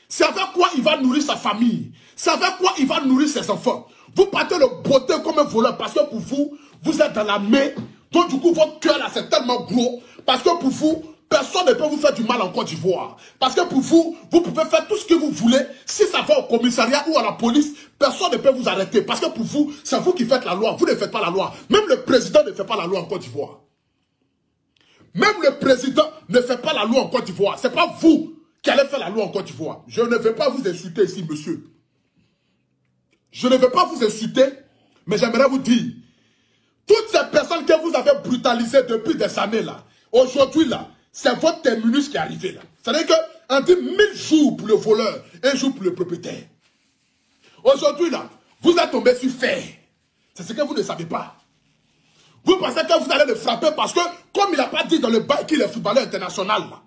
C'est avec quoi il va nourrir sa famille? C'est avec quoi il va nourrir ses enfants? Vous partez le beauté comme un voleur parce que pour vous, vous êtes dans la main. Donc du coup, votre cœur là, c'est tellement gros. Parce que pour vous, personne ne peut vous faire du mal en Côte d'Ivoire. Parce que pour vous, vous pouvez faire tout ce que vous voulez. Si ça va au commissariat ou à la police, personne ne peut vous arrêter. Parce que pour vous, c'est vous qui faites la loi. Vous ne faites pas la loi. Même le président ne fait pas la loi en Côte d'Ivoire. Même le président ne fait pas la loi en Côte d'Ivoire. Ce n'est pas vous qui allez faire la loi en Côte d'Ivoire. Je ne vais pas vous insulter ici, monsieur. Je ne vais pas vous insulter, mais j'aimerais vous dire, toutes ces personnes que vous avez brutalisées depuis des années là, aujourd'hui là, c'est votre terminus qui est arrivé là. C'est-à-dire qu'on dit 1000 jours pour le voleur, 1 jour pour le propriétaire. Aujourd'hui là, vous êtes tombé sur fer. C'est ce que vous ne savez pas. Vous pensez que vous allez le frapper parce que, comme il n'a pas dit dans le bail qu'il est footballeur international là,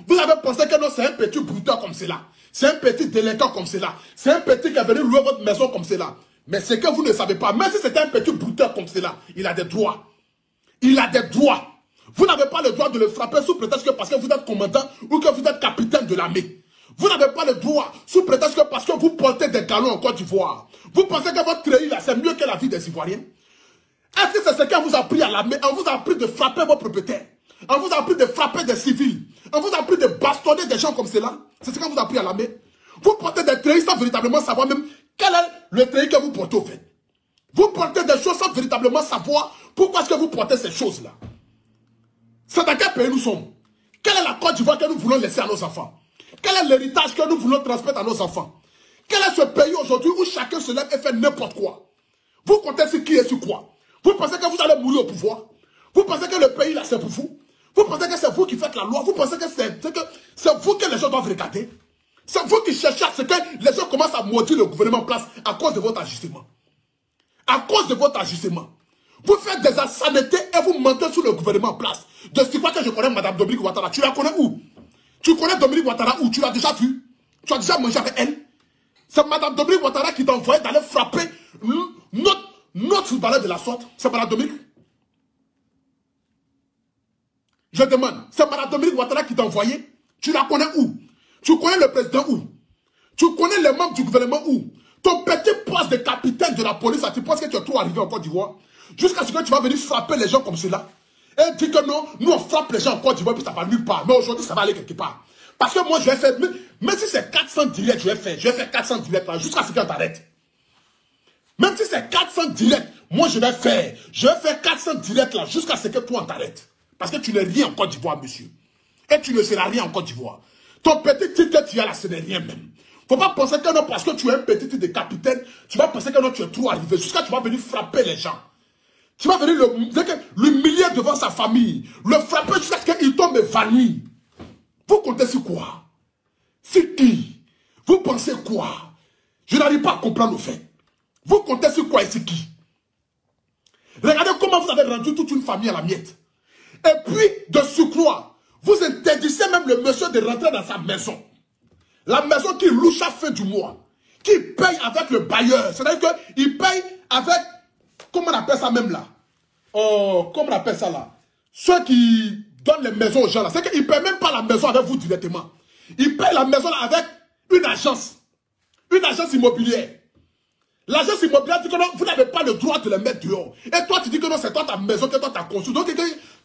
vous avez pensé que non, c'est un petit brouteur comme cela. C'est un petit délinquant comme cela. C'est un petit qui est venu louer votre maison comme cela. Mais c'est que vous ne savez pas. Même si c'était un petit brouteur comme cela, il a des droits. Il a des droits. Vous n'avez pas le droit de le frapper sous prétexte que parce que vous êtes commandant ou que vous êtes capitaine de l'armée. Vous n'avez pas le droit sous prétexte que parce que vous portez des galons en Côte d'Ivoire. Vous pensez que votre treillis là, c'est mieux que la vie des Ivoiriens? Est-ce que c'est ce qu'on vous a appris à l'armée? On vous a appris de frapper vos propriétaires. On vous a appris de frapper des civils. On vous a appris de bastonner des gens comme cela. C'est ce qu'on vous a appris à l'armée. Vous portez des treillis sans véritablement savoir même quel est le treillis que vous portez au fait. Vous portez des choses sans véritablement savoir pourquoi est-ce que vous portez ces choses-là. C'est dans quel pays nous sommes? Quelle est la Côte d'Ivoire que nous voulons laisser à nos enfants? Quel est l'héritage que nous voulons transmettre à nos enfants? Quel est ce pays aujourd'hui où chacun se lève et fait n'importe quoi? Vous comptez sur qui et sur quoi? Vous pensez que vous allez mourir au pouvoir? Vous pensez que le pays là c'est pour vous? Vous pensez que c'est vous qui faites la loi? Vous pensez que c'est vous que les gens doivent regarder? C'est vous qui cherchez à ce que les gens commencent à maudire le gouvernement en place à cause de votre agissement. À cause de votre agissement. Vous faites des insanités et vous mentez sur le gouvernement en place. De ce quoi que je connais Mme Dominique Ouattara. Tu la connais où? Tu connais Dominique Ouattara où? Tu l'as déjà vu? Tu as déjà mangé avec elle? C'est Mme Dominique Ouattara qui t'a envoyé d'aller frapper notre footballeur de la sorte. C'est Mme Dominique. Je demande, c'est Mme Dominique Ouattara qui t'a envoyé? Tu la connais où? Tu connais le président où? Tu connais les membres du gouvernement où? Ton petit poste de capitaine de la police, tu penses que tu es trop arrivé en Côte d'Ivoire? Jusqu'à ce que tu vas venir frapper les gens comme cela. Et dis que non, nous on frappe les gens en Côte d'Ivoire puis ça va nulle part. Mais aujourd'hui ça va aller quelque part. Parce que moi je vais faire, même si c'est 400 directs, je vais faire 400 directs là jusqu'à ce qu'on t'arrête. Même si c'est 400 directs, moi je vais faire 400 directs là jusqu'à ce que toi on t'arrête. Parce que tu n'es rien en Côte d'Ivoire, monsieur. Et tu ne seras rien en Côte d'Ivoire. Ton petit titre que tu as là, ce n'est rien même. Faut pas penser que non, parce que tu es un petit titre de capitaine, tu vas penser que non, tu es trop arrivé. Jusqu'à tu vas venir frapper les gens. Tu vas venir l'humilier devant sa famille. Le frapper jusqu'à ce qu'il tombe évanoui. Vous comptez sur quoi? C'est qui? Vous pensez quoi? Je n'arrive pas à comprendre le fait. Vous comptez sur quoi et c'est qui? Regardez comment vous avez rendu toute une famille à la miette. Et puis, de surcroît, vous interdisez même le monsieur de rentrer dans sa maison. La maison qui loue chaque fin du mois. Qui paye avec le bailleur. C'est-à-dire qu'il paye avec, comment on appelle ça même là? Oh, comment on appelle ça là? Ceux qui donnent les maisons aux gens là. C'est qu'ils ne payent même pas la maison avec vous directement. Ils payent la maison là avec une agence. Une agence immobilière. L'agence immobilière dit que non, vous n'avez pas le droit de les mettre dehors. Et toi, tu dis que non, c'est toi ta maison, que toi tu as construit. Donc,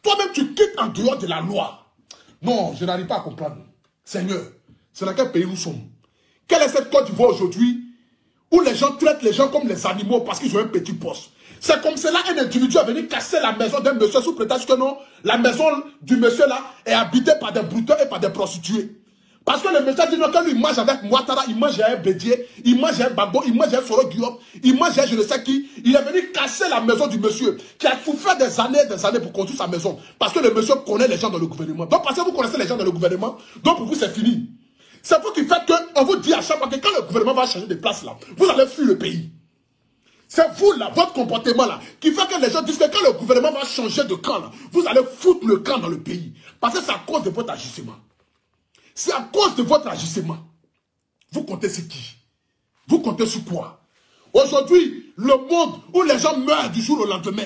toi-même, tu quittes en dehors de la loi. Non, je n'arrive pas à comprendre. Seigneur, c'est dans quel pays nous sommes? Quelle est cette Côte d'Ivoire aujourd'hui où les gens traitent les gens comme les animaux parce qu'ils ont un petit poste? C'est comme cela un individu est venu casser la maison d'un monsieur sous prétexte que non, la maison du monsieur là est habitée par des brouteurs et par des prostituées. Parce que le monsieur dit non, quand lui il mange avec Ouattara, il mange un Bédier, il mange un Babo, il mange un Soro Guillaume, il mange un je ne sais qui. Il est venu casser la maison du monsieur qui a souffert des années pour construire sa maison. Parce que le monsieur connaît les gens dans le gouvernement. Donc parce que vous connaissez les gens dans le gouvernement, donc pour vous c'est fini. C'est vous qui faites qu'on vous dit à chaque fois que quand le gouvernement va changer de place là, vous allez fuir le pays. C'est vous là, votre comportement là, qui fait que les gens disent que quand le gouvernement va changer de camp là, vous allez foutre le camp dans le pays. Parce que c'est à cause de votre agissement. C'est à cause de votre agissement. Vous comptez sur qui? Vous comptez sur quoi? Aujourd'hui, le monde où les gens meurent du jour au lendemain,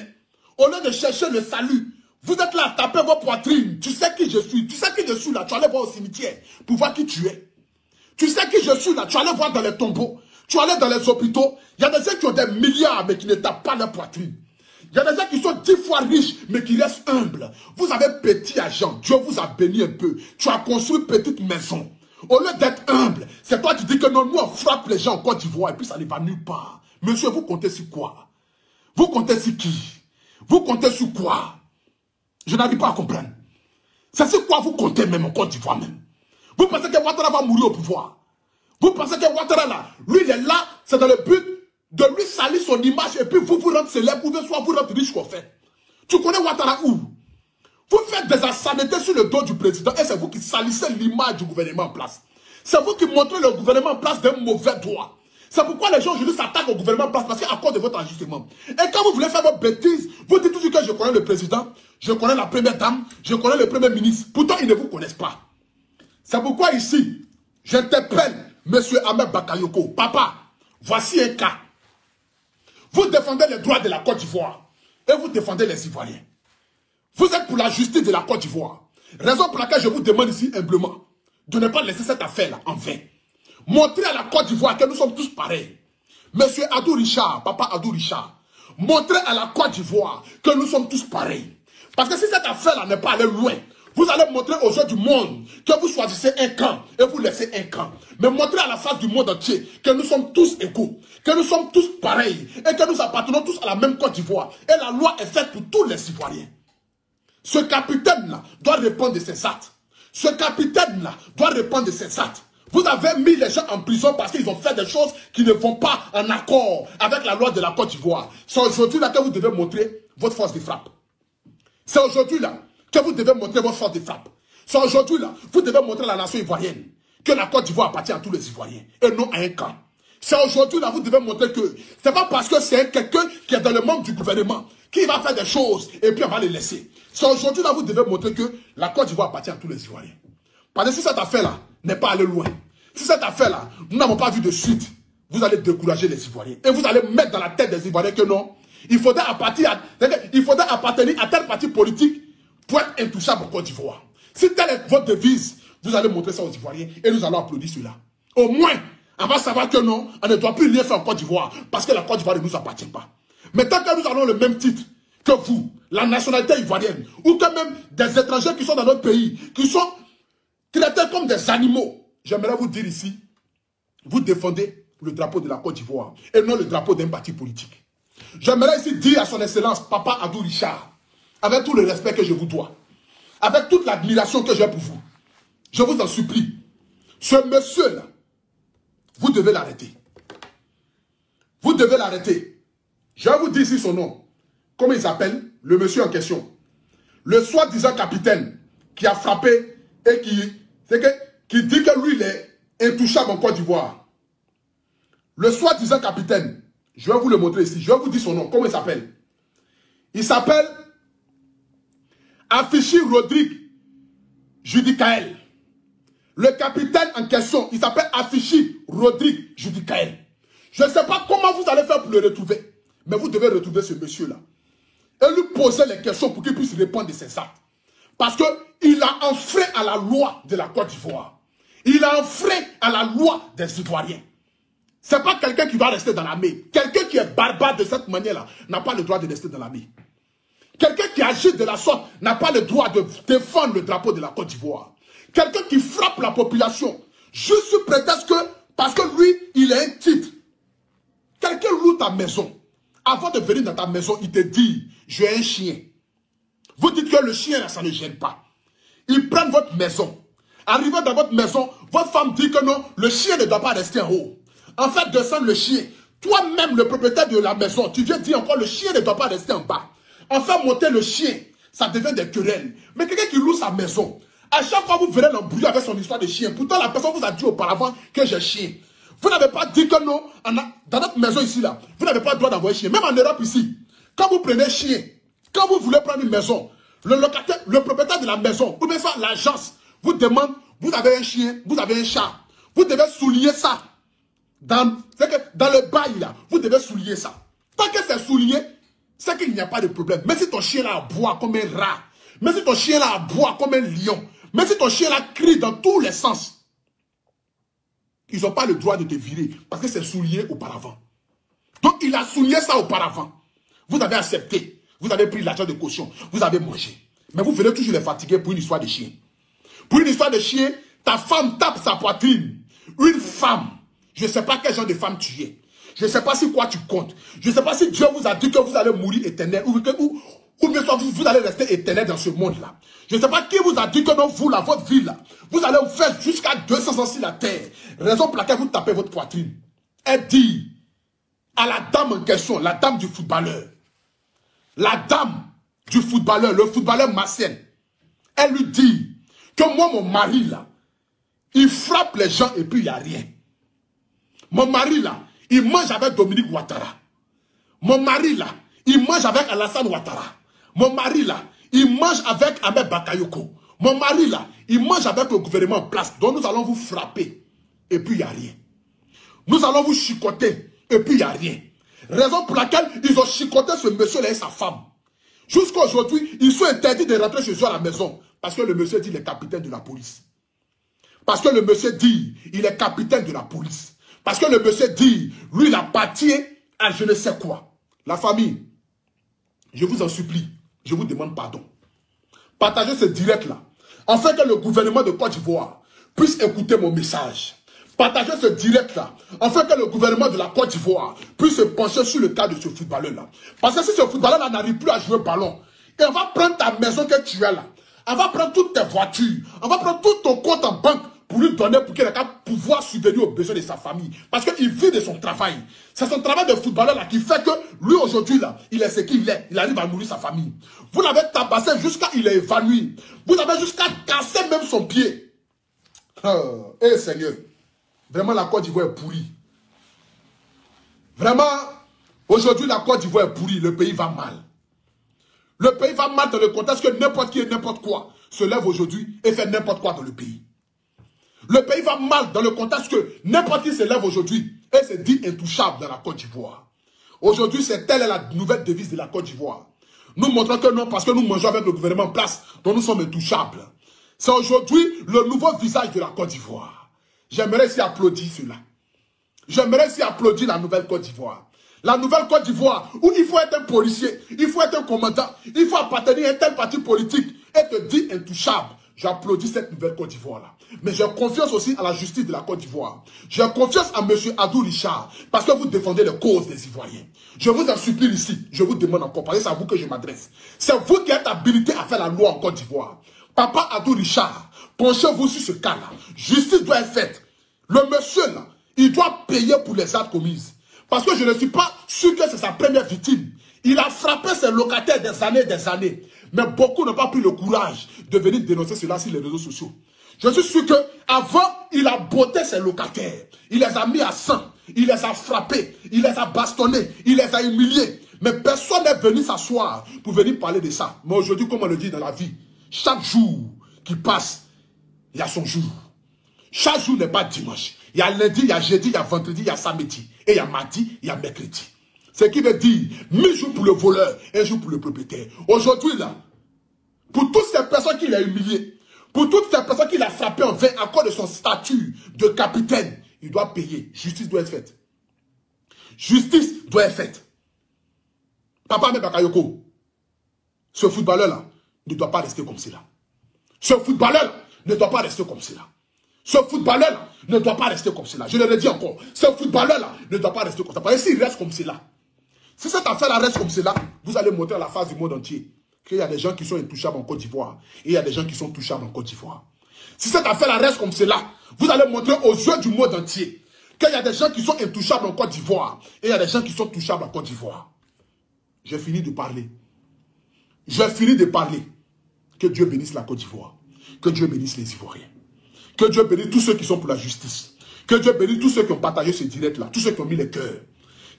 au lieu de chercher le salut, vous êtes là à taper vos poitrines. Tu sais qui je suis. Tu sais qui je suis là. Tu allais voir au cimetière pour voir qui tu es. Tu sais qui je suis là. Tu allais voir dans les tombeaux. Tu allais dans les hôpitaux. Il y a des gens qui ont des milliards mais qui ne tapent pas leur poitrine. Il y a des gens qui sont 10 fois riches mais qui restent humbles. Vous avez petit argent. Dieu vous a béni un peu. Tu as construit une petite maison. Au lieu d'être humble, c'est toi qui dis que non, nous on frappe les gens en Côte d'Ivoire et puis ça ne va nulle part. Monsieur, vous comptez sur quoi? Vous comptez sur qui? Vous comptez sur quoi? Je n'arrive pas à comprendre. C'est sur quoi vous comptez même en Côte d'Ivoire même? Vous pensez que Ouattara va mourir au pouvoir? Vous pensez que Ouattara là, lui il est là, c'est dans le but de lui salir son image et puis vous rendre célèbre ou de soit vous rendre riche qu'on fait. Tu connais Ouattara où? Vous faites des insanités sur le dos du président et c'est vous qui salissez l'image du gouvernement en place. C'est vous qui montrez le gouvernement en place d'un mauvais droit. C'est pourquoi les gens aujourd'hui s'attaquent au gouvernement en place parce qu'à cause de votre ajustement. Et quand vous voulez faire vos bêtises, vous dites toujours que je connais le président, je connais la première dame, je connais le premier ministre. Pourtant, ils ne vous connaissent pas. C'est pourquoi ici, j'interpelle M. Ahmed Bakayoko. Papa, voici un cas. Vous défendez les droits de la Côte d'Ivoire et vous défendez les Ivoiriens. Vous êtes pour la justice de la Côte d'Ivoire. Raison pour laquelle je vous demande ici humblement de ne pas laisser cette affaire-là en vain. Montrez à la Côte d'Ivoire que nous sommes tous pareils. Monsieur Adou Richard, papa Adou Richard, montrez à la Côte d'Ivoire que nous sommes tous pareils. Parce que si cette affaire-là n'est pas allée loin, vous allez montrer aux gens du monde que vous choisissez un camp et vous laissez un camp. Mais montrez à la face du monde entier que nous sommes tous égaux, que nous sommes tous pareils et que nous appartenons tous à la même Côte d'Ivoire. Et la loi est faite pour tous les Ivoiriens. Ce capitaine-là doit répondre de ses actes. Ce capitaine-là doit répondre de ses actes. Vous avez mis les gens en prison parce qu'ils ont fait des choses qui ne vont pas en accord avec la loi de la Côte d'Ivoire. C'est aujourd'hui-là que vous devez montrer votre force de frappe. C'est aujourd'hui-là que vous devez montrer votre force de frappe. C'est aujourd'hui-là que vous devez montrer à la nation ivoirienne que la Côte d'Ivoire appartient à tous les Ivoiriens et non à un camp. C'est aujourd'hui-là que vous devez montrer que ce n'est pas parce que c'est quelqu'un qui est dans le membre du gouvernement qui va faire des choses et puis on va les laisser. C'est aujourd'hui-là que vous devez montrer que la Côte d'Ivoire appartient à tous les Ivoiriens. Parce que si cette affaire-là n'est pas allée loin, si cette affaire-là, nous n'avons pas vu de suite, vous allez décourager les Ivoiriens. Et vous allez mettre dans la tête des Ivoiriens que non, il faudrait appartenir à tel parti politique pour être intouchable en Côte d'Ivoire. Si telle est votre devise, vous allez montrer ça aux Ivoiriens et nous allons applaudir cela. Au moins, on va savoir que non, on ne doit plus rien faire en Côte d'Ivoire parce que la Côte d'Ivoire ne nous appartient pas. Mais tant que nous avons le même titre que vous, la nationalité ivoirienne, ou que même des étrangers qui sont dans notre pays, qui sont traités comme des animaux, j'aimerais vous dire ici, vous défendez le drapeau de la Côte d'Ivoire et non le drapeau d'un parti politique. J'aimerais ici dire à son excellence, Papa Adou Richard, avec tout le respect que je vous dois, avec toute l'admiration que j'ai pour vous, je vous en supplie, ce monsieur-là, vous devez l'arrêter. Vous devez l'arrêter. Je vais vous dire ici son nom. Comment il s'appelle? Le monsieur en question. Le soi-disant capitaine qui a frappé et qui dit que lui, il est intouchable en Côte d'Ivoire. Le soi-disant capitaine, je vais vous le montrer ici. Je vais vous dire son nom. Comment il s'appelle? Il s'appelle Afichi Rodrigue Judicaël. Le capitaine en question, il s'appelle Afichi Rodrigue Judicaël. Je ne sais pas comment vous allez faire pour le retrouver. Mais vous devez retrouver ce monsieur-là. Et lui poser les questions pour qu'il puisse répondre de ses actes. Parce qu'il a enfreint à la loi de la Côte d'Ivoire. Il a enfreint à la loi des Ivoiriens. Ce n'est pas quelqu'un qui va rester dans l'armée. Quelqu'un qui est barbare de cette manière-là n'a pas le droit de rester dans l'armée. Quelqu'un qui agit de la sorte n'a pas le droit de défendre le drapeau de la Côte d'Ivoire. Quelqu'un qui frappe la population juste sous prétexte que, parce que lui, il a un titre. Quelqu'un loue ta maison. Avant de venir dans ta maison, il te dit, j'ai un chien. Vous dites que le chien, là, ça ne gêne pas. Ils prennent votre maison. Arrivé dans votre maison, votre femme dit que non, le chien ne doit pas rester en haut. En fait, descendre le chien. Toi-même, le propriétaire de la maison, tu viens dire encore, le chien ne doit pas rester en bas. En fait, monter le chien, ça devient des querelles. Mais quelqu'un qui loue sa maison, à chaque fois vous verrez l'embrouiller avec son histoire de chien. Pourtant, la personne vous a dit auparavant que j'ai chien. Vous n'avez pas dit que non, dans notre maison ici, là, vous n'avez pas le droit d'avoir un chien. Même en Europe ici, quand vous prenez un chien, quand vous voulez prendre une maison, le locataire, le propriétaire de la maison, ou bien ça, l'agence, vous demande, vous avez un chien, vous avez un chat. Vous devez souligner ça. Dans le bail, là, vous devez souligner ça. Tant que c'est souligné, c'est qu'il n'y a pas de problème. Mais si ton chien là aboie comme un rat, mais si ton chien là aboie comme un lion, mais si ton chien là crie dans tous les sens, ils n'ont pas le droit de te virer parce que c'est souligné auparavant. Donc il a souligné ça auparavant. Vous avez accepté, vous avez pris l'argent de caution, vous avez mangé. Mais vous venez toujours les fatiguer pour une histoire de chien. Pour une histoire de chien, ta femme tape sa poitrine. Une femme, je ne sais pas quel genre de femme tu es. Je ne sais pas si quoi tu comptes. Je ne sais pas si Dieu vous a dit que vous allez mourir éternel ou bien vous allez rester éternel dans ce monde-là. Je ne sais pas qui vous a dit que non, vous, là, votre vie, là, vous allez vous faire jusqu'à 200 ans sur la terre. Raison pour laquelle vous tapez votre poitrine. Elle dit à la dame en question, la dame du footballeur, la dame du footballeur, le footballeur Marcel, elle lui dit que moi, mon mari, là, il frappe les gens et puis il n'y a rien. Mon mari, là, il mange avec Dominique Ouattara. Mon mari, là, il mange avec Alassane Ouattara. Mon mari, là, il mange avec Ahmed Bakayoko. Mon mari, là, il mange avec le gouvernement en place. Donc nous allons vous frapper et puis il n'y a rien. Nous allons vous chicoter et puis il n'y a rien. Raison pour laquelle ils ont chicoté ce monsieur-là et sa femme. Jusqu'à aujourd'hui, ils sont interdits de rentrer chez eux à la maison. Parce que le monsieur dit qu'il est capitaine de la police. Parce que le monsieur dit il est capitaine de la police. Parce que le monsieur dit, lui, il appartient à je ne sais quoi. La famille, je vous en supplie, je vous demande pardon. Partagez ce direct-là, afin que le gouvernement de Côte d'Ivoire puisse écouter mon message. Partagez ce direct-là, afin que le gouvernement de la Côte d'Ivoire puisse se pencher sur le cas de ce footballeur-là. Parce que si ce footballeur-là n'arrive plus à jouer au ballon, et on va prendre ta maison que tu as là, on va prendre toutes tes voitures, on va prendre tout ton compte en banque, pour lui donner, pour qu'il ait pouvoir subvenir aux besoins de sa famille. Parce qu'il vit de son travail. C'est son travail de footballeur là qui fait que lui aujourd'hui là, il est ce qu'il est. Il arrive à nourrir sa famille. Vous l'avez tabassé jusqu'à il est évanoui. Vous avez jusqu'à casser même son pied. Eh Seigneur, vraiment la Côte d'Ivoire est pourrie. Vraiment, aujourd'hui la Côte d'Ivoire est pourrie. Le pays va mal. Le pays va mal dans le contexte que n'importe qui et n'importe quoi se lève aujourd'hui et fait n'importe quoi dans le pays. Le pays va mal dans le contexte que n'importe qui se lève aujourd'hui et se dit intouchable dans la Côte d'Ivoire. Aujourd'hui, c'est telle la nouvelle devise de la Côte d'Ivoire. Nous montrons que non, parce que nous mangeons avec le gouvernement en place, donc nous sommes intouchables. C'est aujourd'hui le nouveau visage de la Côte d'Ivoire. J'aimerais ici applaudir cela. J'aimerais ici applaudir la nouvelle Côte d'Ivoire. La nouvelle Côte d'Ivoire, où il faut être un policier, il faut être un commandant, il faut appartenir à un tel parti politique et te dire intouchable. J'applaudis cette nouvelle Côte d'Ivoire-là. Mais j'ai confiance aussi à la justice de la Côte d'Ivoire. J'ai confiance à M. Adou Richard, parce que vous défendez les causes des Ivoiriens. Je vous en supplie ici, je vous demande encore, parce que c'est à vous que je m'adresse. C'est vous qui êtes habilité à faire la loi en Côte d'Ivoire. Papa Adou Richard, penchez-vous sur ce cas-là. Justice doit être faite. Le monsieur là, il doit payer pour les actes commises. Parce que je ne suis pas sûr que c'est sa première victime. Il a frappé ses locataires des années. Mais beaucoup n'ont pas pris le courage de venir dénoncer cela sur les réseaux sociaux. Je suis sûr qu'avant, il a botté ses locataires. Il les a mis à sang. Il les a frappés. Il les a bastonnés. Il les a humiliés. Mais personne n'est venu s'asseoir pour venir parler de ça. Mais aujourd'hui, comme on le dit dans la vie, chaque jour qui passe, il y a son jour. Chaque jour n'est pas dimanche. Il y a lundi, il y a jeudi, il y a vendredi, il y a samedi. Et il y a mardi, il y a mercredi. Ce qui veut dire 1000 jours pour le voleur, 1 jour pour le propriétaire. Aujourd'hui, là, pour toutes ces personnes qu'il a humiliées, pour toutes ces personnes qu'il a frappées en vain à cause de son statut de capitaine, il doit payer. Justice doit être faite. Justice doit être faite. Papa Ahmed Bakayoko, ce footballeur-là ne doit pas rester comme cela. Ce footballeur-là ne doit pas rester comme cela. Ce footballeur-là ne doit pas rester comme cela. Je le redis encore. Ce footballeur-là ne doit pas rester comme ça. Parce que s'il reste comme cela, si cette affaire-là reste comme cela, vous allez montrer à la face du monde entier qu'il y a des gens qui sont intouchables en Côte d'Ivoire et il y a des gens qui sont touchables en Côte d'Ivoire. Si cette affaire-là reste comme cela, vous allez montrer aux yeux du monde entier qu'il y a des gens qui sont intouchables en Côte d'Ivoire et il y a des gens qui sont touchables en Côte d'Ivoire. J'ai fini de parler. J'ai fini de parler. Que Dieu bénisse la Côte d'Ivoire. Que Dieu bénisse les Ivoiriens. Que Dieu bénisse tous ceux qui sont pour la justice. Que Dieu bénisse tous ceux qui ont partagé ce direct-là, tous ceux qui ont mis les cœurs.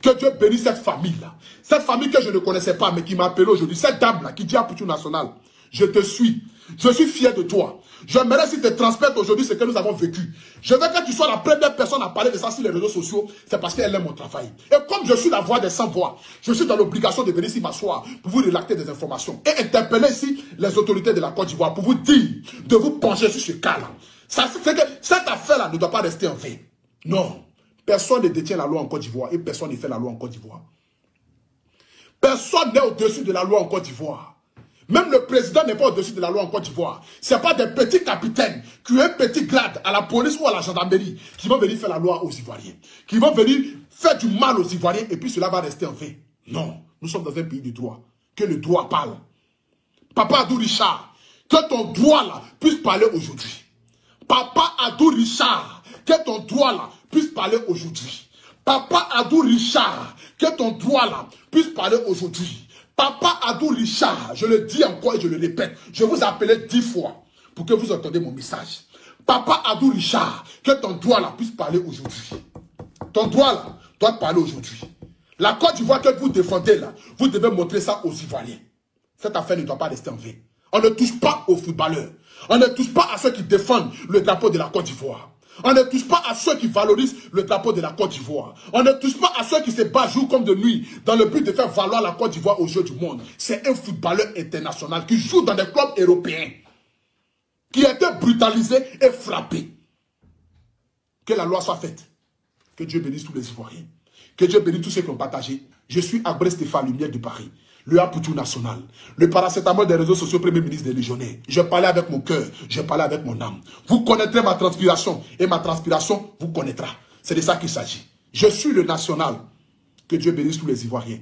Que Dieu bénisse cette famille-là. Cette famille que je ne connaissais pas, mais qui m'a appelé aujourd'hui. Cette dame-là qui dit à Poutou National, je te suis. Je suis fier de toi. J'aimerais si te transmettre aujourd'hui ce que nous avons vécu. Je veux que tu sois la première personne à parler de ça sur les réseaux sociaux. C'est parce qu'elle aime mon travail. Et comme je suis la voix des sans-voix, je suis dans l'obligation de venir ici m'asseoir pour vous relater des informations. Et interpeller ici les autorités de la Côte d'Ivoire pour vous dire de vous pencher sur ce cas-là. C'est que cette affaire-là ne doit pas rester en vain. Non. Personne ne détient la loi en Côte d'Ivoire et personne ne fait la loi en Côte d'Ivoire. Personne n'est au-dessus de la loi en Côte d'Ivoire. Même le président n'est pas au-dessus de la loi en Côte d'Ivoire. Ce n'est pas des petits capitaines qui ont un petit grade à la police ou à la gendarmerie qui vont venir faire la loi aux Ivoiriens. Qui vont venir faire du mal aux Ivoiriens et puis cela va rester en vain. Non, nous sommes dans un pays du droit. Que le droit parle. Papa Adou Richard, que ton droit là puisse parler aujourd'hui. Papa Adou Richard, que ton droit là puisse parler aujourd'hui. Papa Adou Richard, que ton droit là puisse parler aujourd'hui. Papa Adou Richard, je le dis encore et je le répète, je vous appelais 10 fois pour que vous entendiez mon message. Papa Adou Richard, que ton droit là puisse parler aujourd'hui. Ton droit là doit parler aujourd'hui. La Côte d'Ivoire que vous défendez là, vous devez montrer ça aux Ivoiriens. Cette affaire ne doit pas rester en vain. On ne touche pas aux footballeurs. On ne touche pas à ceux qui défendent le drapeau de la Côte d'Ivoire. On ne touche pas à ceux qui valorisent le drapeau de la Côte d'Ivoire. On ne touche pas à ceux qui se battent jour comme de nuit dans le but de faire valoir la Côte d'Ivoire aux Jeux du monde. C'est un footballeur international qui joue dans des clubs européens, qui a été brutalisé et frappé. Que la loi soit faite. Que Dieu bénisse tous les Ivoiriens. Que Dieu bénisse tous ceux qui ont partagé. Je suis Abré Stéphane, Lumière de Paris. Le Poutou National, le paracétamol des réseaux sociaux, Premier ministre des Légionnaires. Je parlais avec mon cœur, je parlais avec mon âme. Vous connaîtrez ma transpiration et ma transpiration vous connaîtra. C'est de ça qu'il s'agit. Je suis le national. Que Dieu bénisse tous les Ivoiriens.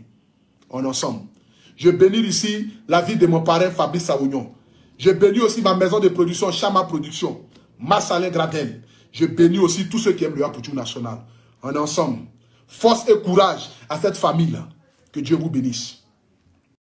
On est ensemble. Je bénis ici la vie de mon parrain Fabrice Saougnon. Je bénis aussi ma maison de production, Chama Production, Massalin Gradel. Je bénis aussi tous ceux qui aiment le Poutou National. On est ensemble. Force et courage à cette famille-là. Que Dieu vous bénisse.